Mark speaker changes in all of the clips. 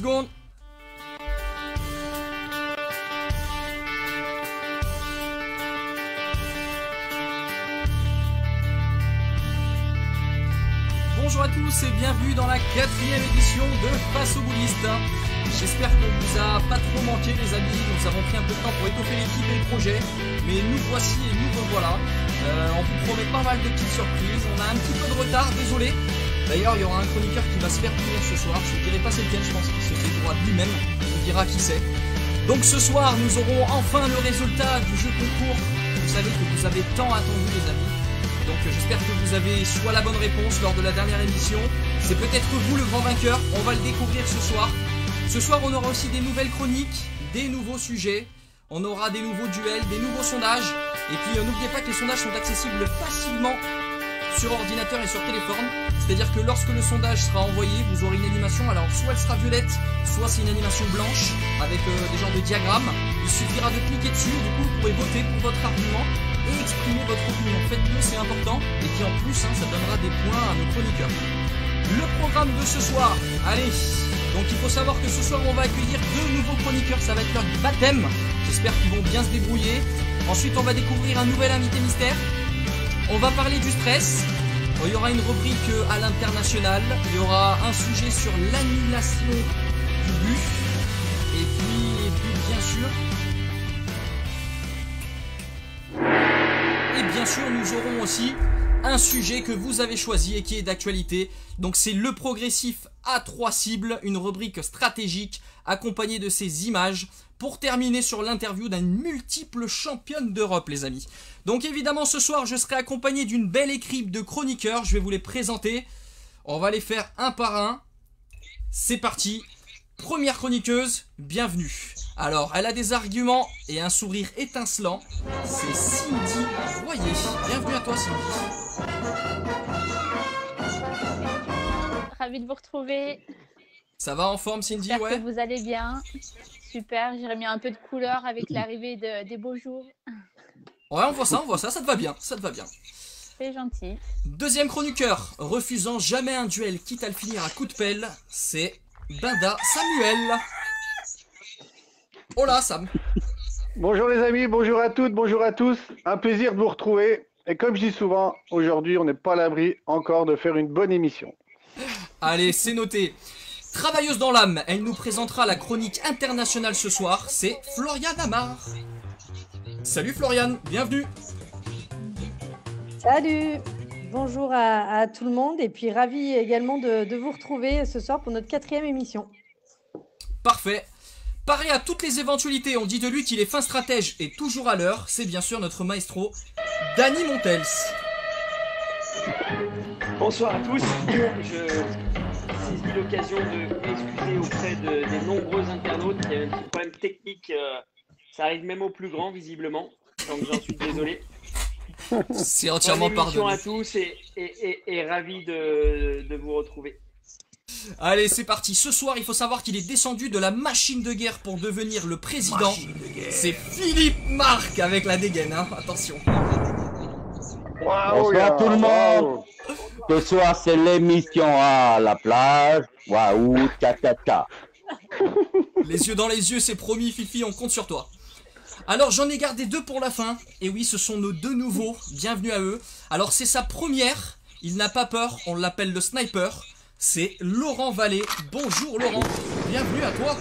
Speaker 1: secondes. Bonjour à tous et bienvenue dans la 4e édition de Face aux Boulistes. J'espère qu'on vous a pas trop manqué les amis, nous avons pris un peu de temps pour étoffer l'équipe et le projet, mais nous voici et nous revoilà. On vous promet pas mal de petites surprises, on a un petit peu de retard, désolé. D'ailleurs il y aura un chroniqueur qui va se faire punir ce soir, je ne dirai pas c'est lequel, je pense qu'il se fait droit lui-même, il vous dira qui c'est. Donc ce soir nous aurons enfin le résultat du jeu concours, vous savez que vous avez tant attendu les amis. Donc j'espère que vous avez soit la bonne réponse lors de la dernière émission, c'est peut-être vous le grand vainqueur, on va le découvrir ce soir. Ce soir on aura aussi des nouvelles chroniques, des nouveaux sujets, on aura des nouveaux duels, des nouveaux sondages, et puis n'oubliez pas que les sondages sont accessibles facilement sur ordinateur et sur téléphone, c'est-à-dire que lorsque le sondage sera envoyé, vous aurez une animation, alors soit elle sera violette, soit c'est une animation blanche, avec des genres de diagrammes, il suffira de cliquer dessus, et du coup vous pourrez voter pour votre argument, et exprimer votre opinion. Faites-le, c'est important. Et puis en plus, ça donnera des points à nos chroniqueurs. Le programme de ce soir, allez. Donc il faut savoir que ce soir, on va accueillir 2 nouveaux chroniqueurs. Ça va être leur baptême. J'espère qu'ils vont bien se débrouiller. Ensuite, on va découvrir un nouvel invité mystère. On va parler du stress. Il y aura une rubrique à l'international. Il y aura un sujet sur l'annulation du but. Et puis bien sûr... Et bien sûr, nous aurons aussi un sujet que vous avez choisi et qui est d'actualité. Donc c'est le progressif à 3 cibles, une rubrique stratégique accompagnée de ces images pour terminer sur l'interview d'une multiple championne d'Europe, les amis. Donc évidemment, ce soir, je serai accompagné d'une belle équipe de chroniqueurs. Je vais vous les présenter. On va les faire un par un. C'est parti. Première chroniqueuse, bienvenue. Alors, elle a des arguments et un sourire étincelant. C'est Cindy Voyer. Bienvenue à toi, Cindy.
Speaker 2: Ravie de vous retrouver.
Speaker 1: Ça va en forme, Cindy?
Speaker 2: J'espère
Speaker 1: Ouais.
Speaker 2: que vous allez bien. Super, j'ai remis un peu de couleur avec l'arrivée des beaux jours.
Speaker 1: Ouais, on voit ça, ça te va bien, ça te va bien.
Speaker 2: C'est gentil.
Speaker 1: Deuxième chroniqueur, refusant jamais un duel, quitte à le finir à coup de pelle, c'est Binda Samuel. Hola Sam.
Speaker 3: Bonjour les amis, bonjour à toutes, bonjour à tous. Un plaisir de vous retrouver. Et comme je dis souvent, aujourd'hui, on n'est pas à l'abri encore de faire une bonne émission.
Speaker 1: Allez, c'est noté. Travailleuse dans l'âme, elle nous présentera la chronique internationale ce soir, c'est Floriane Amar. Salut Floriane, bienvenue.
Speaker 4: Salut, bonjour à tout le monde et puis ravi également de vous retrouver ce soir pour notre 4e émission.
Speaker 1: Parfait. Paré à toutes les éventualités, on dit de lui qu'il est fin stratège et toujours à l'heure, c'est bien sûr notre maestro, Dany Montels.
Speaker 5: Bonsoir à tous, je saisis l'occasion de m'excuser auprès des nombreux internautes, il y a un petit problème technique, ça arrive même aux plus grands visiblement, donc j'en suis désolé.
Speaker 1: C'est entièrement
Speaker 5: bonne émission
Speaker 1: pardonné.
Speaker 5: à tous et ravi de vous retrouver.
Speaker 1: Allez, c'est parti. Ce soir, il faut savoir qu'il est descendu de la machine de guerre pour devenir le président. C'est Philippe Marc avec la dégaine, hein. Attention.
Speaker 6: Bonsoir tout le monde. Ce soir, c'est l'émission à la plage. Waouh, ta.
Speaker 1: Les yeux dans les yeux, c'est promis, Fifi, on compte sur toi. Alors, j'en ai gardé 2 pour la fin. Et oui, ce sont nos 2 nouveaux. Bienvenue à eux. Alors, c'est sa première. Il n'a pas peur, on l'appelle le sniper. C'est Laurent Vallée. Bonjour Laurent, bienvenue à toi.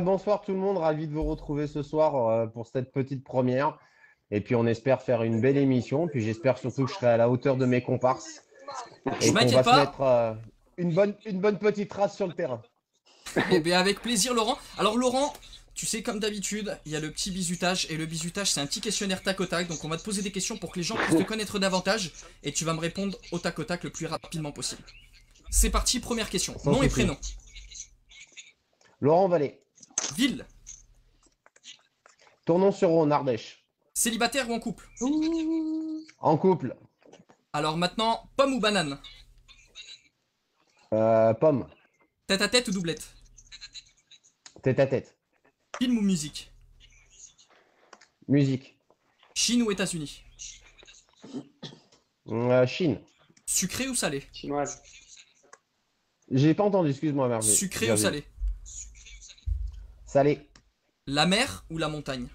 Speaker 7: Bonsoir tout le monde, ravi de vous retrouver ce soir pour cette petite première. Et puis on espère faire une belle émission. Puis j'espère surtout que je serai à la hauteur de mes comparses.
Speaker 1: Je
Speaker 7: Et qu'on va
Speaker 1: m'inquiète
Speaker 7: se
Speaker 1: pas.
Speaker 7: mettre une bonne petite race sur le terrain.
Speaker 1: Eh bien avec plaisir Laurent. Alors Laurent, tu sais comme d'habitude, il y a le petit bisutage. Et le bisutage c'est un petit questionnaire tac au tac. Donc on va te poser des questions pour que les gens puissent te connaître davantage. Et tu vas me répondre au tac au tac le plus rapidement possible. C'est parti, première question.
Speaker 7: Sans
Speaker 1: Nom et
Speaker 7: souci.
Speaker 1: prénom.
Speaker 7: Laurent Vallée,
Speaker 1: Ville.
Speaker 7: Tournon-sur-Rhône, Ardèche.
Speaker 1: Célibataire ou en couple?
Speaker 7: En couple,
Speaker 1: Alors maintenant, pomme ou banane?
Speaker 7: pomme,
Speaker 1: Tête à tête ou doublette?
Speaker 7: tête à tête.
Speaker 1: Film ou musique?
Speaker 7: Musique,
Speaker 1: Chine ou États-Unis?
Speaker 7: Chine,
Speaker 1: Sucré ou salé?
Speaker 5: Chinoise.
Speaker 7: J'ai pas entendu, excuse-moi, Merveille.
Speaker 1: Sucré ou salé?
Speaker 7: Salé.
Speaker 1: La mer ou la montagne?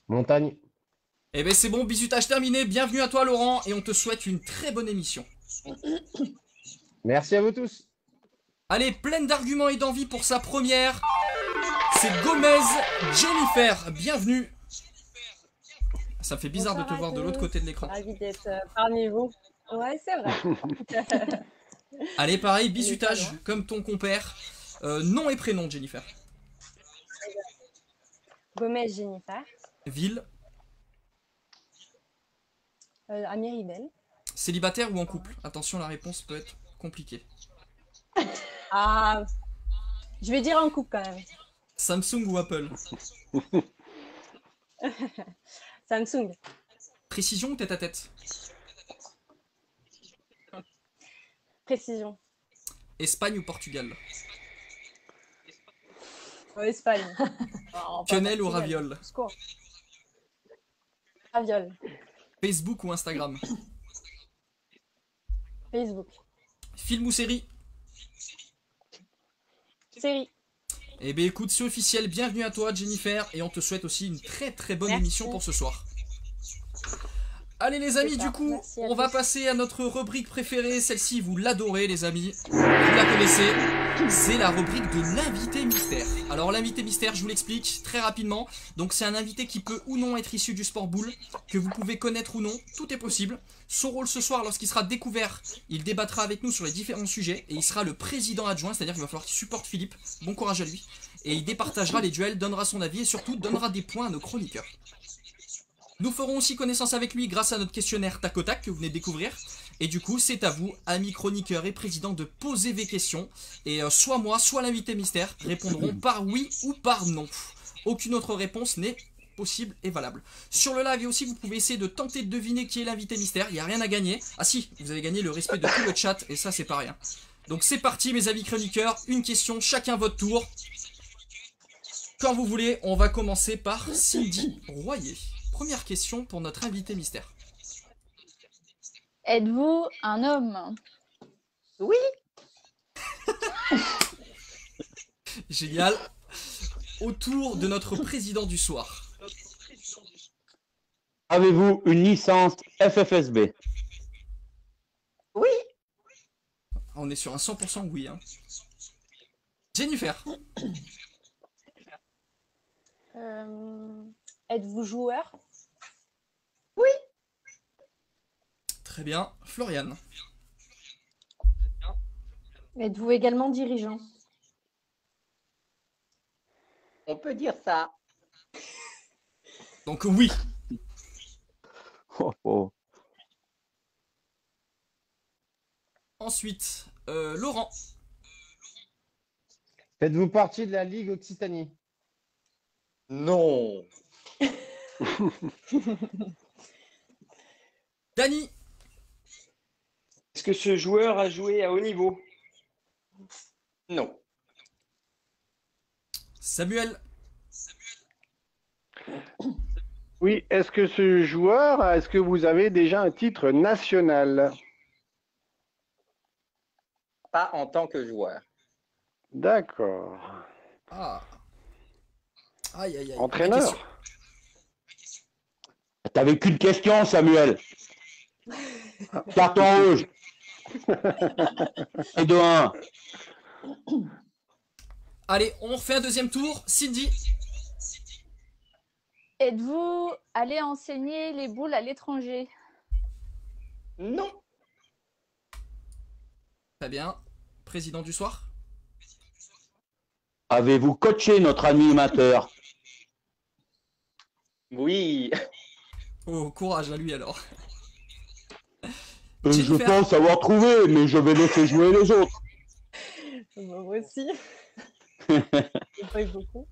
Speaker 7: Montagne.
Speaker 1: Eh ben c'est bon, bisutage terminé. Bienvenue à toi Laurent et on te souhaite une très bonne émission.
Speaker 7: Merci à vous tous.
Speaker 1: Allez, pleine d'arguments et d'envie pour sa première. C'est Gomez Jennifer. Bienvenue. Ça me fait bizarre de te voir de l'autre côté de l'écran.
Speaker 8: Ravi d'être parmi vous. Ouais, c'est vrai.
Speaker 1: Allez, pareil, bisutage comme ton compère. Nom et prénom, Jennifer.
Speaker 8: Gomez Jennifer.
Speaker 1: Ville.
Speaker 8: À Miribel.
Speaker 1: Célibataire ou en couple? Attention, la réponse peut être compliquée.
Speaker 8: Ah, je vais dire en couple quand même.
Speaker 1: Samsung ou Apple?
Speaker 8: Samsung.
Speaker 1: Précision ou tête à tête?
Speaker 8: Précision.
Speaker 1: Espagne ou Portugal?
Speaker 8: Espagne. Oh,
Speaker 1: Quenelle ou raviole?
Speaker 8: Raviole.
Speaker 1: Facebook ou Instagram?
Speaker 8: Facebook.
Speaker 1: Film ou série?
Speaker 8: Série.
Speaker 1: Eh bien écoute, c'est officiel, bienvenue à toi Jennifer, et on te souhaite aussi une très très bonne émission pour ce soir. Allez les amis, du coup, on va passer à notre rubrique préférée, celle-ci vous l'adorez les amis, vous la connaissez, c'est la rubrique de l'invité mystère. Alors l'invité mystère, je vous l'explique très rapidement, donc c'est un invité qui peut ou non être issu du sport boule, que vous pouvez connaître ou non, tout est possible. Son rôle ce soir, lorsqu'il sera découvert, il débattra avec nous sur les différents sujets, et il sera le président adjoint, c'est-à-dire qu'il va falloir qu'il supporte Philippe, bon courage à lui, et il départagera les duels, donnera son avis, et surtout donnera des points à nos chroniqueurs. Nous ferons aussi connaissance avec lui grâce à notre questionnaire tac au tac que vous venez de découvrir. Et du coup, c'est à vous, amis chroniqueurs et président, de poser vos questions. Et soit moi, soit l'invité mystère répondront par oui ou par non. Aucune autre réponse n'est possible et valable. Sur le live aussi, vous pouvez essayer de tenter de deviner qui est l'invité mystère. Il n'y a rien à gagner. Ah si, vous avez gagné le respect de tout le chat et ça, c'est pas rien. Donc c'est parti, mes amis chroniqueurs. Une question, chacun votre tour. Quand vous voulez, on va commencer par Cindy Royer. Première question pour notre invité mystère.
Speaker 2: Êtes-vous un homme?
Speaker 8: Oui.
Speaker 1: Génial. Autour de notre président du soir.
Speaker 6: Avez-vous une licence FFSB?
Speaker 8: Oui.
Speaker 1: On est sur un 100% oui. Hein. Jennifer.
Speaker 8: Êtes-vous joueur?
Speaker 1: Oui. Très bien. Floriane.
Speaker 4: Êtes-vous également dirigeant?
Speaker 9: On peut dire ça.
Speaker 1: Donc oui.
Speaker 6: Oh, oh.
Speaker 1: Ensuite, Laurent.
Speaker 7: Faites-vous partie de la Ligue Occitanie?
Speaker 9: Non.
Speaker 1: Dany.
Speaker 5: Est-ce que ce joueur a joué à haut niveau?
Speaker 9: Non.
Speaker 1: Samuel.
Speaker 3: Oui, est-ce que ce joueur, est-ce que vous avez déjà un titre national?
Speaker 9: Pas en tant que joueur.
Speaker 3: D'accord.
Speaker 1: Ah. Aïe, aïe, aïe.
Speaker 3: Entraîneur?
Speaker 6: T'avais qu'une question, Samuel. Carton rouge. Et de 1.
Speaker 1: Allez, on refait un deuxième tour. Cindy.
Speaker 2: Êtes-vous allé enseigner les boules à l'étranger?
Speaker 9: Non.
Speaker 1: Très bien. Président du soir.
Speaker 6: Avez-vous coaché notre animateur?
Speaker 9: Oui.
Speaker 1: Oh, courage à lui alors.
Speaker 6: Je
Speaker 1: Jennifer.
Speaker 6: pense avoir trouvé, mais je vais laisser jouer les autres.
Speaker 8: Moi aussi. J'ai pas eu beaucoup.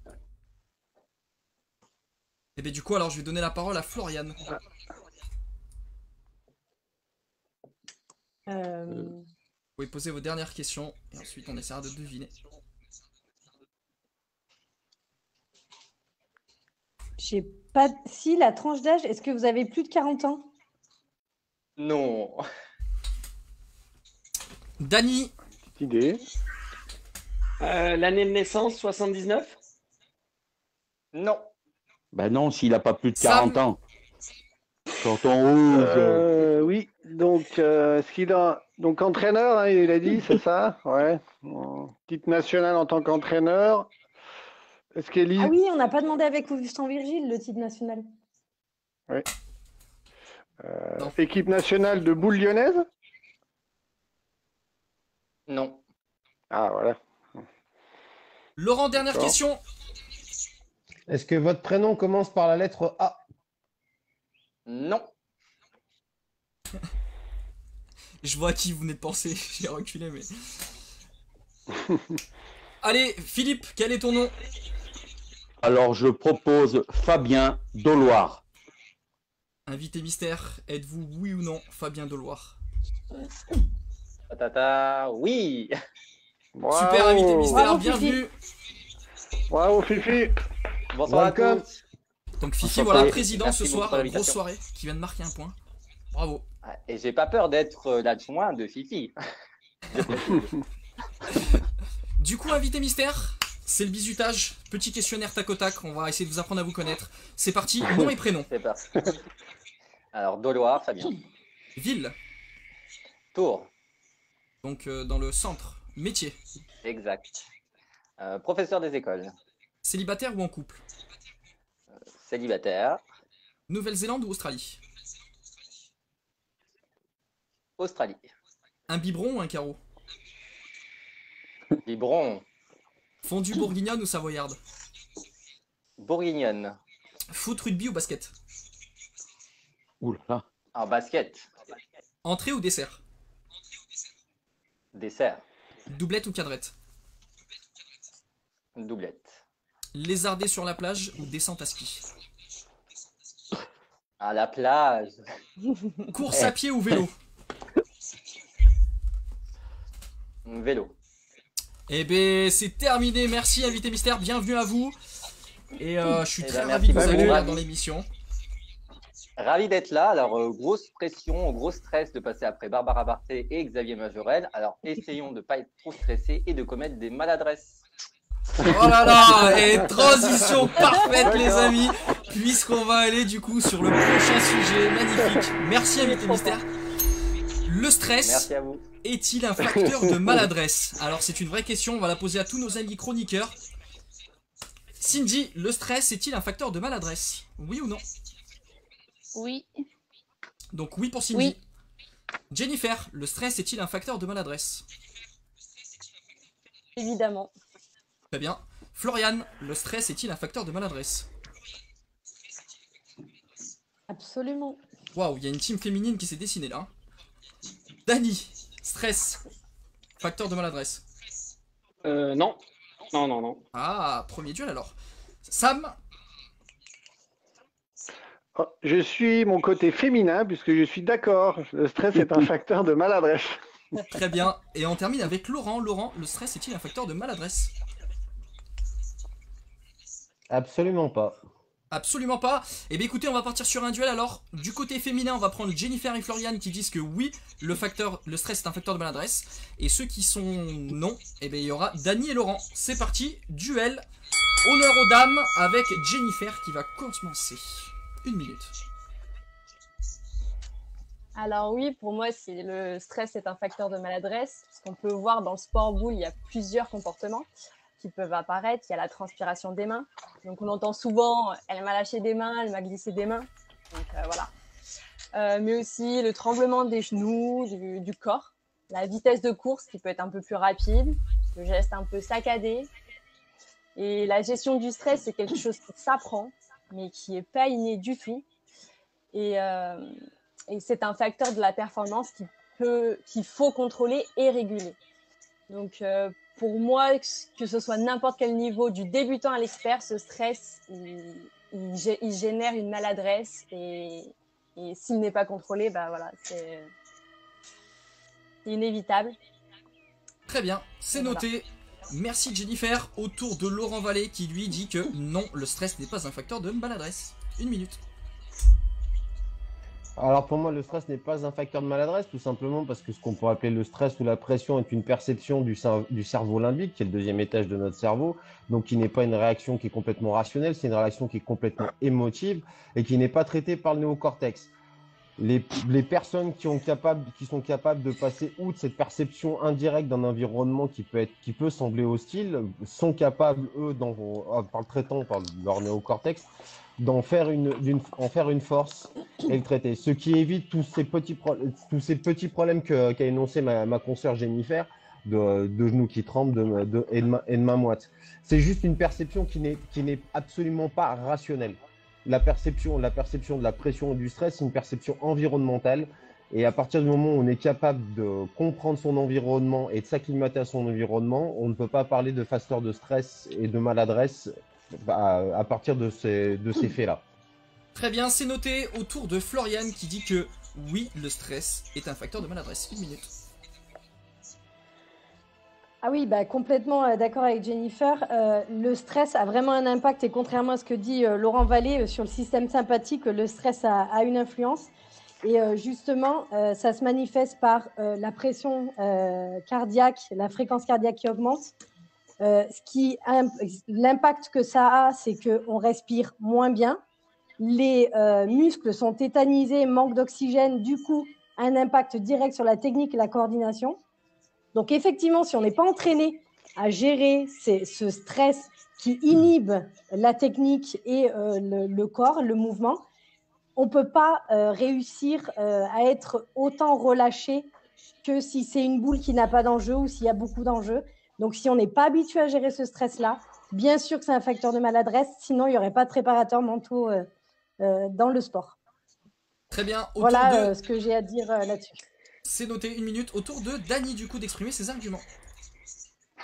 Speaker 1: Et bien du coup, alors je vais donner la parole à Floriane. Vous pouvez poser vos dernières questions et ensuite on essaiera de deviner.
Speaker 4: J'ai pas. Si, la tranche d'âge, est-ce que vous avez plus de 40 ans?
Speaker 9: Non.
Speaker 1: Dany,
Speaker 3: Petite idée.
Speaker 5: L'année de naissance, 79?
Speaker 9: Non.
Speaker 6: Ben non, s'il n'a pas plus de
Speaker 1: Sam.
Speaker 6: 40 ans. Tonton rouge.
Speaker 3: Oui, donc, est-ce qu'il a... Donc, entraîneur, hein, il a dit, c'est ça? Ouais. Titre national en tant qu'entraîneur. Est-ce qu'Élise...
Speaker 4: Ah oui, on n'a pas demandé avec Augustin Virgile le titre national.
Speaker 3: Oui.
Speaker 1: Non.
Speaker 3: Équipe nationale de boule lyonnaise?
Speaker 9: Non.
Speaker 3: Ah, voilà.
Speaker 1: Laurent, dernière
Speaker 3: D'accord.
Speaker 1: question.
Speaker 7: Est-ce que votre prénom commence par la lettre A?
Speaker 9: Non.
Speaker 1: Je vois à qui vous venez de penser. J'ai reculé, mais. Allez, Philippe, quel est ton nom?
Speaker 6: Alors, je propose Fabien Doloire.
Speaker 1: Invité mystère, êtes-vous oui ou non Fabien Doloire?
Speaker 9: Tata, oui.
Speaker 3: Bravo.
Speaker 1: Super invité mystère,
Speaker 4: Bravo,
Speaker 1: bienvenue.
Speaker 3: Bravo, Fifi.
Speaker 9: Bonsoir
Speaker 7: Welcome.
Speaker 9: à tous.
Speaker 1: Donc Fifi,
Speaker 6: Enchanté.
Speaker 1: voilà, président
Speaker 9: Merci
Speaker 1: ce
Speaker 9: beaucoup
Speaker 1: soir,
Speaker 9: pour
Speaker 1: grosse
Speaker 9: l'invitation.
Speaker 1: soirée, qui vient de marquer un point. Bravo.
Speaker 9: Et j'ai pas peur d'être l'adjoint de Fifi.
Speaker 1: Du coup, invité mystère, c'est le bizutage. Petit questionnaire tac au tac, on va essayer de vous apprendre à vous connaître. C'est parti, nom et prénom.
Speaker 9: C'est parti. Alors, Doloire, Fabien.
Speaker 1: Ville,
Speaker 9: Tours.
Speaker 1: donc dans le centre. Métier,
Speaker 9: Exact. Professeur des écoles.
Speaker 1: célibataire ou en couple?
Speaker 9: Célibataire.
Speaker 1: Nouvelle-Zélande ou Australie?
Speaker 9: Australie.
Speaker 1: Un biberon ou un carreau?
Speaker 9: Biberon.
Speaker 1: Fondue bourguignonne ou savoyarde?
Speaker 9: Bourguignonne.
Speaker 1: Foot, rugby ou basket?
Speaker 6: Ouh là là.
Speaker 9: En basket.
Speaker 1: Entrée ou dessert?
Speaker 9: Dessert.
Speaker 1: Doublette ou cadrette?
Speaker 9: Doublette.
Speaker 1: Lézarder sur la plage ou descente à ski?
Speaker 9: À la plage.
Speaker 1: Course à pied ou vélo?
Speaker 9: Vélo.
Speaker 1: Eh ben c'est terminé, merci invité mystère, bienvenue à vous. Et je suis
Speaker 9: Eh
Speaker 1: très
Speaker 9: ben,
Speaker 1: ravi de vous
Speaker 9: merci
Speaker 1: accueillir
Speaker 9: beaucoup.
Speaker 1: dans l'émission.
Speaker 9: Ravi d'être là. Alors, grosse pression, gros stress de passer après Barbara Barthé et Xavier Majorel. Alors, essayons de ne pas être trop stressés et de commettre des maladresses.
Speaker 1: Oh là là, et transition parfaite les amis, puisqu'on va aller du coup sur le prochain sujet magnifique. Merci invité mystère. Le stress
Speaker 9: Merci à vous.
Speaker 1: est-il un facteur de maladresse? Alors c'est une vraie question, on va la poser à tous nos amis chroniqueurs. Cindy, le stress est-il un facteur de maladresse? Oui ou non?
Speaker 2: Oui.
Speaker 1: Donc oui pour Cindy.
Speaker 2: Oui.
Speaker 1: Jennifer, le stress est-il un facteur de maladresse?
Speaker 8: Évidemment.
Speaker 1: Très bien. Florian, le stress est-il un facteur de maladresse?
Speaker 4: Absolument.
Speaker 1: Waouh, il y a une team féminine qui s'est dessinée là. Dani, stress, facteur de maladresse.
Speaker 5: Non. Non, non, non.
Speaker 1: Ah, premier duel alors. Sam,
Speaker 3: Oh, je suis mon côté féminin puisque je suis d'accord. Le stress est un facteur de maladresse.
Speaker 1: très bien. Et on termine avec Laurent. Laurent, le stress est-il un facteur de maladresse?
Speaker 7: Absolument pas.
Speaker 1: Absolument pas. Et bien écoutez, on va partir sur un duel alors. Du côté féminin, on va prendre Jennifer et Florian qui disent que oui, le stress est un facteur de maladresse. Et ceux qui sont non, et bien il y aura Dani et Laurent. C'est parti, duel. Honneur aux dames avec Jennifer qui va commencer. 1 minute.
Speaker 8: Alors oui, pour moi, le stress est un facteur de maladresse. Parce qu'on peut voir dans le sport boule, il y a plusieurs comportements qui peuvent apparaître. Il y a la transpiration des mains. Donc on entend souvent « elle m'a lâché des mains, elle m'a glissé des mains ». Donc voilà. Mais aussi le tremblement des genoux, du corps. La vitesse de course qui peut être un peu plus rapide. Le geste un peu saccadé. Et la gestion du stress, c'est quelque chose qui s'apprend, mais qui n'est pas inné du tout. Et c'est un facteur de la performance qu'il faut contrôler et réguler. Donc, pour moi, que ce soit n'importe quel niveau, du débutant à l'expert, ce stress, il génère une maladresse. Et s'il n'est pas contrôlé, bah voilà, c'est inévitable.
Speaker 1: Très bien, c'est noté. Merci Jennifer. Au tour de Laurent Vallée qui lui dit que non, le stress n'est pas un facteur de maladresse. 1 minute.
Speaker 7: Alors pour moi, le stress n'est pas un facteur de maladresse, tout simplement parce que ce qu'on pourrait appeler le stress ou la pression est une perception du cerveau limbique, qui est le deuxième étage de notre cerveau, donc qui n'est pas une réaction qui est complètement rationnelle, c'est une réaction qui est complètement émotive et qui n'est pas traitée par le néocortex. Les personnes qui sont capables de passer outre cette perception indirecte d'un environnement qui peut sembler hostile sont capables, eux, par le traitant, par leur néocortex, d'en faire une force et le traiter. Ce qui évite tous ces petits problèmes qu'a énoncé ma consoeur Jennifer, de genoux qui tremblent et de mains moites. C'est juste une perception qui n'est absolument pas rationnelle. La perception de la pression et du stress, c'est une perception environnementale. Et à partir du moment où on est capable de comprendre son environnement et de s'acclimater à son environnement, on ne peut pas parler de facteur de stress et de maladresse à partir de ces faits-là.
Speaker 1: Très bien, c'est noté. Au tour de Florian qui dit que oui, le stress est un facteur de maladresse. 1 minute.
Speaker 4: Ah oui, complètement d'accord avec Jennifer. Le stress a vraiment un impact et contrairement à ce que dit Laurent Vallée sur le système sympathique, le stress a une influence. Et justement, ça se manifeste par la pression cardiaque, la fréquence cardiaque qui augmente. L'impact que ça a, c'est qu'on respire moins bien. Les muscles sont tétanisés, manque d'oxygène, du coup, un impact direct sur la technique et la coordination. Donc effectivement, si on n'est pas entraîné à gérer ce stress qui inhibe la technique et le corps, le mouvement, on ne peut pas réussir à être autant relâché que si c'est une boule qui n'a pas d'enjeu ou s'il y a beaucoup d'enjeux. Donc si on n'est pas habitué à gérer ce stress-là, bien sûr que c'est un facteur de maladresse, sinon il n'y aurait pas de préparateurs mentaux dans le sport.
Speaker 1: Très bien.
Speaker 4: Voilà ce que j'ai à dire là-dessus.
Speaker 1: C'est noté, 1 minute. Au tour de Dany, du coup, d'exprimer ses arguments.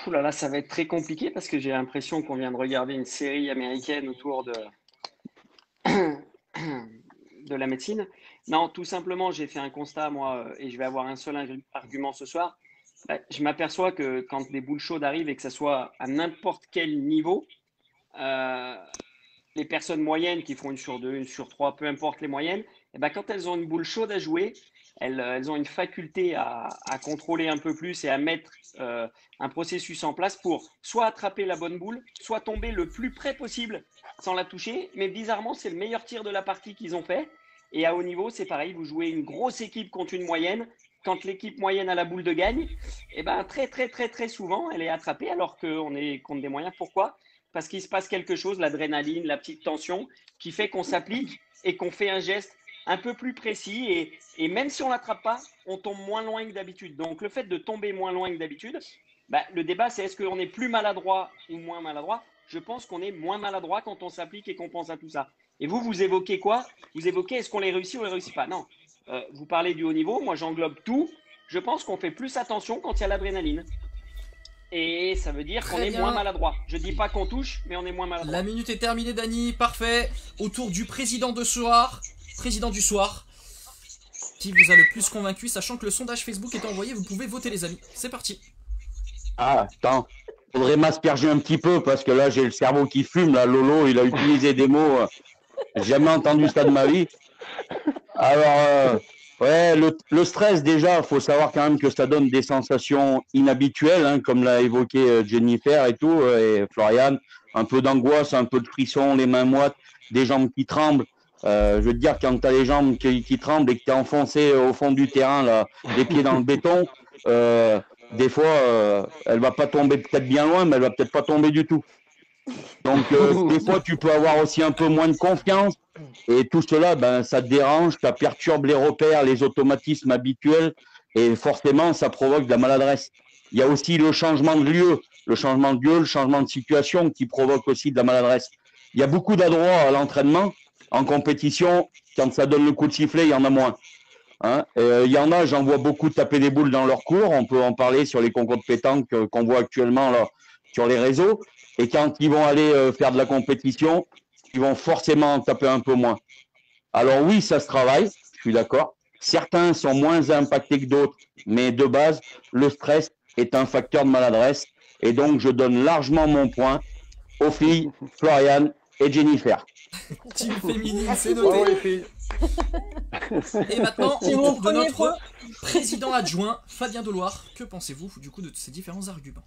Speaker 5: Ouh là là, ça va être très compliqué parce que j'ai l'impression qu'on vient de regarder une série américaine autour de la médecine. Non, tout simplement, j'ai fait un constat, moi, et je vais avoir un seul argument ce soir. Je m'aperçois que quand des boules chaudes arrivent et que ça soit à n'importe quel niveau, les personnes moyennes qui font 1 sur 2, 1 sur 3, peu importe les moyennes, et quand elles ont une boule chaude à jouer, elles ont une faculté à contrôler un peu plus et à mettre un processus en place pour soit attraper la bonne boule, soit tomber le plus près possible sans la toucher. Mais bizarrement, c'est le meilleur tir de la partie qu'ils ont fait. Et à haut niveau, c'est pareil, vous jouez une grosse équipe contre une moyenne. Quand l'équipe moyenne a la boule de gagne, très souvent, elle est attrapée alors qu'on est contre des moyens. Pourquoi ? Parce qu'il se passe quelque chose, l'adrénaline, la petite tension, qui fait qu'on s'applique et qu'on fait un geste un peu plus précis et même si on ne l'attrape pas, on tombe moins loin que d'habitude. Donc, le fait de tomber moins loin que d'habitude, le débat, c'est est-ce qu'on est plus maladroit ou moins maladroit ? Je pense qu'on est moins maladroit quand on s'applique et qu'on pense à tout ça. Et vous évoquez quoi ? Vous évoquez est-ce qu'on les réussit ou on ne les réussit pas ? Non. Vous parlez du haut niveau, moi j'englobe tout. Je pense qu'on fait plus attention quand il y a l'adrénaline. Et ça veut dire qu'on est moins maladroit. Je ne dis pas qu'on touche, mais on est moins maladroit.
Speaker 1: La minute est terminée, Dany. Parfait. Autour du président du soir, qui vous a le plus convaincu, sachant que le sondage Facebook est envoyé, vous pouvez voter les amis. C'est parti.
Speaker 6: Ah, attends, faudrait m'asperger un petit peu parce que là j'ai le cerveau qui fume. Là, Lolo, il a utilisé des mots, jamais entendu ça de ma vie. Alors, ouais, le stress déjà, il faut savoir quand même que ça donne des sensations inhabituelles, hein, comme l'a évoqué Jennifer et tout, et Florian, un peu d'angoisse, un peu de frisson, les mains moites, des jambes qui tremblent. Je veux te dire, quand tu as les jambes qui tremblent et que tu es enfoncé au fond du terrain, là, les pieds dans le béton, des fois, elle va pas tomber peut-être bien loin, mais elle va peut-être pas tomber du tout. Donc, des fois, tu peux avoir aussi un peu moins de confiance. Et tout cela, ça te dérange, ça perturbe les repères, les automatismes habituels. Et forcément, ça provoque de la maladresse. Il y a aussi le changement de lieu, le changement de situation qui provoque aussi de la maladresse. Il y a beaucoup d'adroits à l'entraînement. En compétition, quand ça donne le coup de sifflet, il y en a moins. Hein, il y en a, j'en vois beaucoup taper des boules dans leur cours. On peut en parler sur les concours de pétanque qu'on voit actuellement là, sur les réseaux. Et quand ils vont aller faire de la compétition, ils vont forcément en taper un peu moins. Alors oui, ça se travaille, je suis d'accord. Certains sont moins impactés que d'autres, mais de base, le stress est un facteur de maladresse. Et donc, je donne largement mon point aux filles, Florian et Jennifer.
Speaker 1: Team féminine, c'est noté.
Speaker 3: Oh, les filles.
Speaker 1: Et maintenant,
Speaker 8: C'est
Speaker 1: au
Speaker 8: mon
Speaker 1: tour de
Speaker 8: premier
Speaker 1: notre
Speaker 8: point.
Speaker 1: président adjoint, Fabien Deloire. Que pensez-vous du coup de ces différents arguments?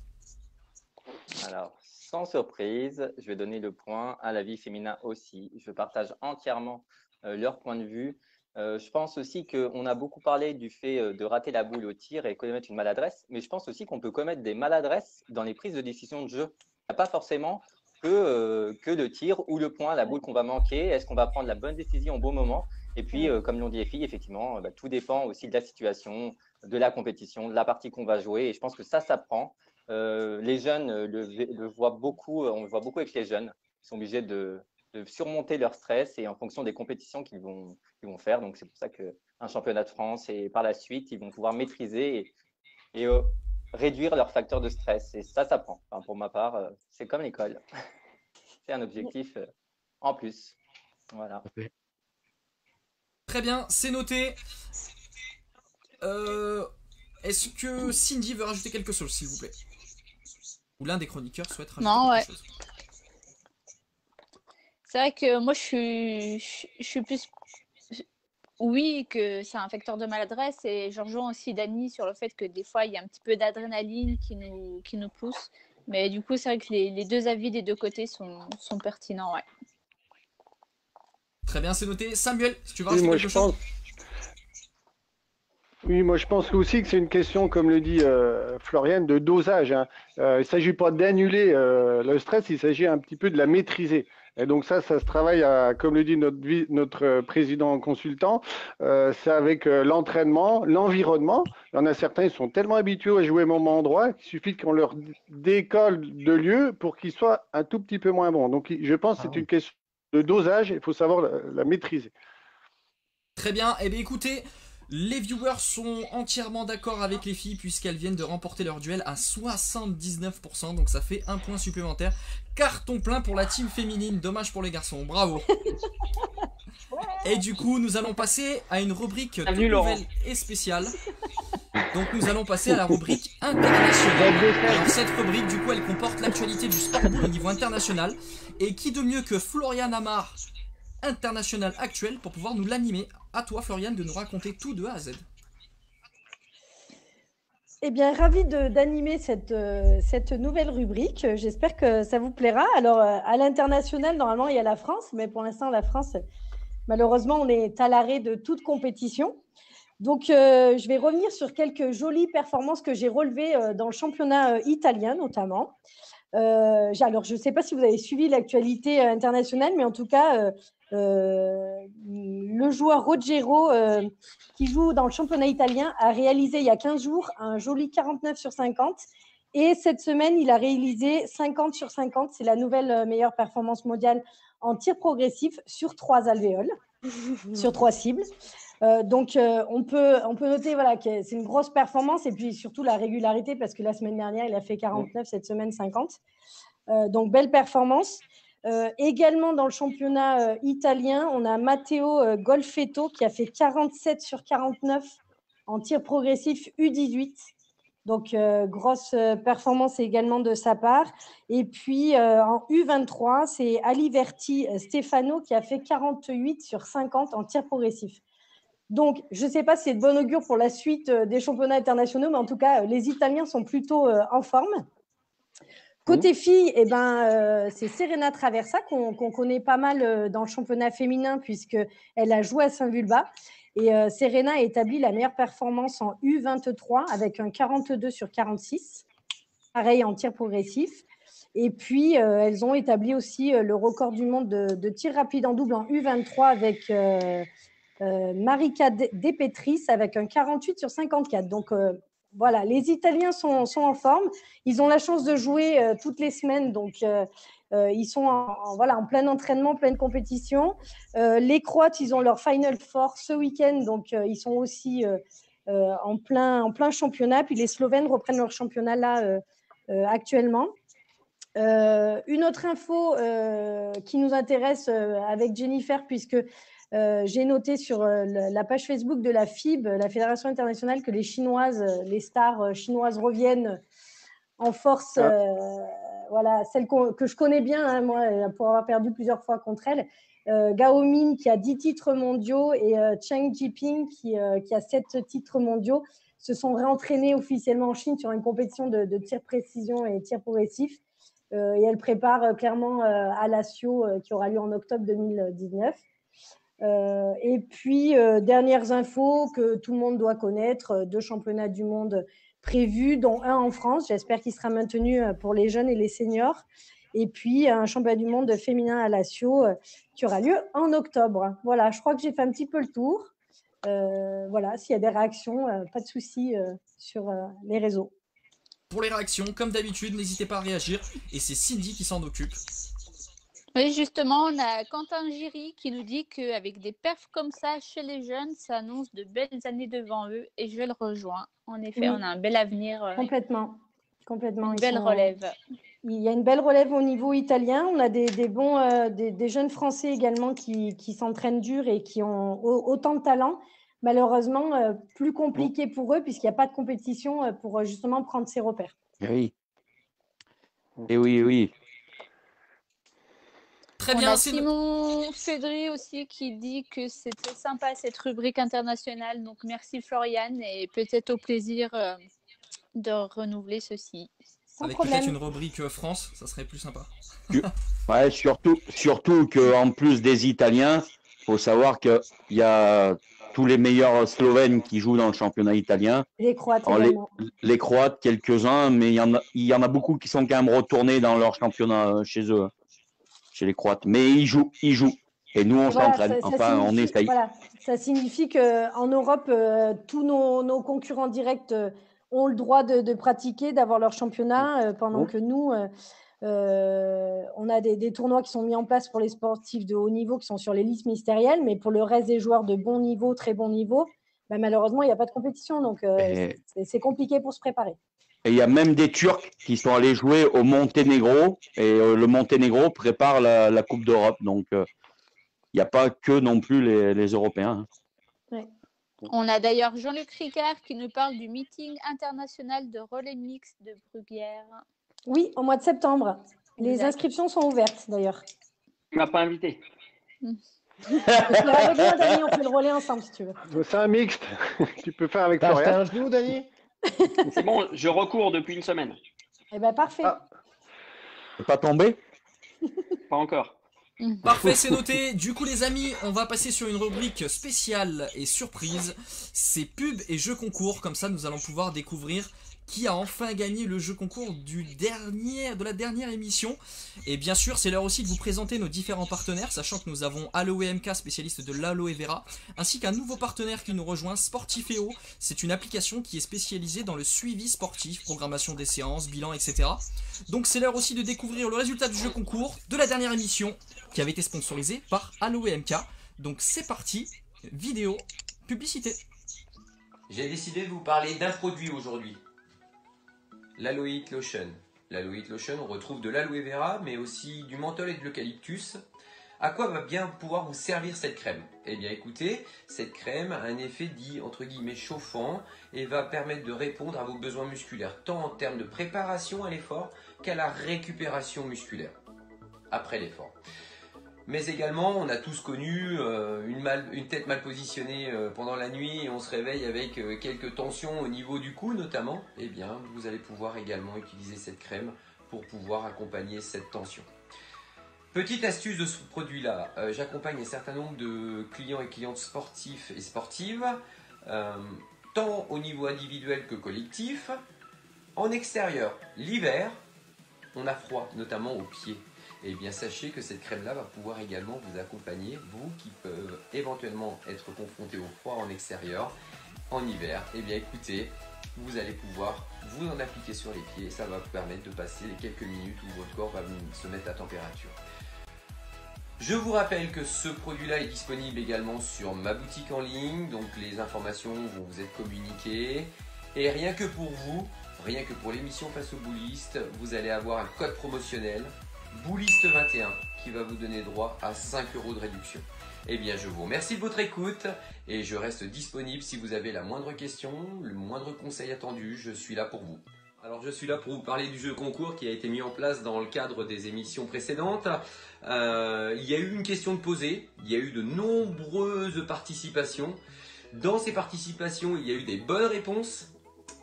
Speaker 9: Alors, sans surprise, je vais donner le point à la vie féminin aussi. Je partage entièrement leur point de vue. Je pense aussi qu'on a beaucoup parlé du fait de rater la boule au tir et commettre une maladresse, mais je pense aussi qu'on peut commettre des maladresses dans les prises de décision de jeu. Il n'y a pas forcément que le tir ou le point, la boule qu'on va manquer. Est-ce qu'on va prendre la bonne décision au bon moment? Et puis, comme l'ont dit les filles, effectivement, tout dépend aussi de la situation, de la compétition, de la partie qu'on va jouer. Et je pense que ça s'apprend. Les jeunes le voient beaucoup, on le voit beaucoup avec les jeunes. Ils sont obligés de surmonter leur stress et en fonction des compétitions qu'ils vont faire. Donc, c'est pour ça qu'un championnat de France et par la suite, ils vont pouvoir maîtriser et réduire leur facteur de stress. Et ça s'apprend. Enfin, pour ma part, c'est comme l'école. C'est un objectif en plus. Voilà.
Speaker 1: Très bien, c'est noté. Est-ce que Cindy veut rajouter quelque chose, s'il vous plaît? Ou l'un des chroniqueurs souhaite rajouter
Speaker 2: Non,
Speaker 1: quelque chose?
Speaker 2: C'est vrai que moi, je suis plus oui, que c'est un facteur de maladresse et je rejoins aussi Dany sur le fait que des fois, il y a un petit peu d'adrénaline qui nous pousse. Mais du coup, c'est vrai que les deux avis des deux côtés sont pertinents, ouais.
Speaker 1: Très bien, c'est noté. Samuel, si tu veux
Speaker 3: Oui,
Speaker 1: rajouter
Speaker 3: moi
Speaker 1: quelque
Speaker 3: je
Speaker 1: chose?
Speaker 3: pense. Oui, moi je pense aussi que c'est une question, comme le dit Floriane, de dosage, hein. Il ne s'agit pas d'annuler le stress, il s'agit un petit peu de la maîtriser. Et donc ça se travaille, comme le dit notre président consultant, c'est avec l'entraînement, l'environnement. Il y en a certains, ils sont tellement habitués à jouer au même endroit qu'il suffit qu'on leur décolle de lieu pour qu'ils soient un tout petit peu moins bons. Donc je pense que c'est une question de dosage, il faut savoir la maîtriser.
Speaker 1: Très bien, eh bien écoutez, les viewers sont entièrement d'accord avec les filles puisqu'elles viennent de remporter leur duel à 79%, donc ça fait un point supplémentaire. Carton plein pour la team féminine, dommage pour les garçons, bravo. Et du coup, nous allons passer à une rubrique toute nouvelle et spéciale. Donc nous allons passer à la rubrique internationale. Alors cette rubrique, du coup, elle comporte l'actualité du sport boule au niveau international. Et qui de mieux que Florian Amar, international actuel, pour pouvoir nous l'animer. À toi, Florian, de nous raconter tout de A à Z.
Speaker 4: Eh bien, ravi d'animer cette nouvelle rubrique. J'espère que ça vous plaira. Alors, à l'international, normalement, il y a la France, mais pour l'instant, la France, malheureusement, on est à l'arrêt de toute compétition. Donc, je vais revenir sur quelques jolies performances que j'ai relevées dans le championnat italien, notamment. Alors, je ne sais pas si vous avez suivi l'actualité internationale, mais en tout cas, le joueur Rogero, qui joue dans le championnat italien, a réalisé il y a 15 jours un joli 49 sur 50. Et cette semaine, il a réalisé 50 sur 50. C'est la nouvelle meilleure performance mondiale en tir progressif sur 3 alvéoles, sur 3 cibles. Donc, on peut noter voilà, que c'est une grosse performance et puis surtout la régularité parce que la semaine dernière, il a fait 49, cette semaine 50. Donc, belle performance. Également dans le championnat italien, on a Matteo Golfetto qui a fait 47 sur 49 en tir progressif U18. Donc, grosse performance également de sa part. Et puis, en U23, c'est Aliverti Stefano qui a fait 48 sur 50 en tir progressif. Donc, je ne sais pas si c'est de bon augure pour la suite des championnats internationaux, mais en tout cas, les Italiens sont plutôt en forme. Côté filles, eh c'est Serena Traversa qu'on connaît pas mal dans le championnat féminin puisqu'elle a joué à Saint-Vulbas. Et Serena a établi la meilleure performance en U23 avec un 42 sur 46, pareil en tir progressif. Et puis, elles ont établi aussi le record du monde de tir rapide en double en U23 avec Marika De Petris avec un 48 sur 54. Donc, voilà, les Italiens sont en forme. Ils ont la chance de jouer toutes les semaines, donc ils sont en plein entraînement, pleine compétition. Les Croates, ils ont leur Final Four ce week-end, donc ils sont aussi en plein championnat. Puis les Slovènes reprennent leur championnat là actuellement. Une autre info qui nous intéresse avec Jennifer, puisque j'ai noté sur la page Facebook de la FIB, la Fédération internationale, que les stars chinoises reviennent en force. Voilà, celle que je connais bien, hein, moi, pour avoir perdu plusieurs fois contre elles. Gao Min qui a 10 titres mondiaux et Cheng Jiping qui a 7 titres mondiaux se sont réentraînés officiellement en Chine sur une compétition de tir précision et tir progressif. Et elle prépare clairement à l'Asio qui aura lieu en octobre 2019. Et puis, dernières infos que tout le monde doit connaître, 2 championnats du monde prévus, dont un en France. J'espère qu'il sera maintenu pour les jeunes et les seniors. Et puis, un championnat du monde féminin à l'Asio qui aura lieu en octobre. Voilà, je crois que j'ai fait un petit peu le tour. Voilà, s'il y a des réactions, pas de souci sur les réseaux.
Speaker 1: Pour les réactions, comme d'habitude, n'hésitez pas à réagir. Et c'est Cindy qui s'en occupe.
Speaker 2: Oui, justement, on a Quentin Giry qui nous dit qu'avec des perfs comme ça chez les jeunes, ça annonce de belles années devant eux et je le rejoins. En effet,
Speaker 4: Oui.
Speaker 2: on a un bel avenir.
Speaker 4: Complètement.
Speaker 2: Une belle relève.
Speaker 4: Il y a une belle relève au niveau italien. On a des jeunes Français également qui s'entraînent dur et qui ont autant de talent. Malheureusement, plus compliqué pour eux puisqu'il n'y a pas de compétition pour justement prendre ses repères.
Speaker 6: Oui. Et oui.
Speaker 1: Très
Speaker 2: On
Speaker 1: bien,
Speaker 2: a Simon Fédry aussi qui dit que c'était sympa cette rubrique internationale. Donc merci Floriane et peut-être au plaisir de renouveler ceci.
Speaker 1: Avec peut-être une rubrique France, ça serait plus sympa.
Speaker 6: Ouais, surtout qu'en plus des Italiens, il faut savoir qu'il y a tous les meilleurs Slovènes qui jouent dans le championnat italien.
Speaker 4: Les Croates
Speaker 6: les Croates, quelques-uns, mais il y en a beaucoup qui sont quand même retournés dans leur championnat chez eux, chez les Croates. Mais ils jouent. Et nous, on s'entraîne. Enfin, on essaye.
Speaker 4: Voilà, ça signifie qu'en Europe, tous nos concurrents directs ont le droit de pratiquer, d'avoir leur championnat, pendant que nous, on a des tournois qui sont mis en place pour les sportifs de haut niveau qui sont sur les listes ministérielles, mais pour le reste des joueurs de bon niveau, très bon niveau, malheureusement, il n'y a pas de compétition, donc c'est compliqué pour se préparer.
Speaker 6: Et il y a même des Turcs qui sont allés jouer au Monténégro, et le Monténégro prépare la Coupe d'Europe, donc il n'y a pas que non plus les Européens.
Speaker 2: Ouais. On a d'ailleurs Jean-Luc Ricard qui nous parle du meeting international de relais mixte de Bruguière.
Speaker 4: Oui, au mois de septembre. Les inscriptions sont ouvertes d'ailleurs.
Speaker 5: Tu m'as pas invité.
Speaker 4: Avec moi, Dani, on fait le relais ensemble si tu veux.
Speaker 3: C'est un mixte. Tu peux faire avec
Speaker 7: T'as acheté
Speaker 3: Florian.
Speaker 7: un genou, Dani?
Speaker 5: C'est bon, je recours depuis une semaine.
Speaker 4: Eh bien, parfait.
Speaker 6: Pas tombé?
Speaker 5: Pas encore.
Speaker 1: Parfait, c'est noté. Du coup, les amis, on va passer sur une rubrique spéciale et surprise. C'est pub et jeux concours. Comme ça, nous allons pouvoir découvrir qui a enfin gagné le jeu concours de la dernière émission. Et bien sûr, c'est l'heure aussi de vous présenter nos différents partenaires, sachant que nous avons Aloe-MK, spécialiste de l'aloe vera, ainsi qu'un nouveau partenaire qui nous rejoint, Sportifeo. C'est une application qui est spécialisée dans le suivi sportif, programmation des séances, bilan, etc. Donc c'est l'heure aussi de découvrir le résultat du jeu concours de la dernière émission, qui avait été sponsorisée par Aloe-MK. Donc c'est parti, vidéo, publicité.
Speaker 10: J'ai décidé de vous parler d'un produit aujourd'hui. L'Aloe Lotion. L'Aloe Lotion, on retrouve de l'aloe vera, mais aussi du menthol et de l'eucalyptus. À quoi va bien pouvoir vous servir cette crème? Eh bien écoutez, cette crème a un effet dit entre guillemets chauffant et va permettre de répondre à vos besoins musculaires, tant en termes de préparation à l'effort qu'à la récupération musculaire après l'effort. Mais également, on a tous connu une tête mal positionnée pendant la nuit et on se réveille avec quelques tensions au niveau du cou notamment. Eh bien, vous allez pouvoir également utiliser cette crème pour pouvoir accompagner cette tension. Petite astuce de ce produit-là, j'accompagne un certain nombre de clients et clientes sportifs et sportives, tant au niveau individuel que collectif. En extérieur, l'hiver, on a froid, notamment aux pieds. Et bien sachez que cette crème-là va pouvoir également vous accompagner, vous qui peuvent éventuellement être confrontés au froid en extérieur, en hiver. Et bien écoutez, vous allez pouvoir vous en appliquer sur les pieds, ça va vous permettre de passer les quelques minutes où votre corps va se mettre à température. Je vous rappelle que ce produit-là est disponible également sur ma boutique en ligne, donc les informations vont vous être communiquées. Et rien que pour vous, rien que pour l'émission Face aux Boulistes, vous allez avoir un code promotionnel Bouliste21 qui va vous donner droit à 5 € de réduction. Eh bien, je vous remercie de votre écoute et je reste disponible si vous avez la moindre question, le moindre conseil attendu, je suis là pour vous. Alors je suis là pour vous parler du jeu concours qui a été mis en place dans le cadre des émissions précédentes. Il y a eu une question de poser, il y a eu de nombreuses participations. Dans ces participations, il y a eu des bonnes réponses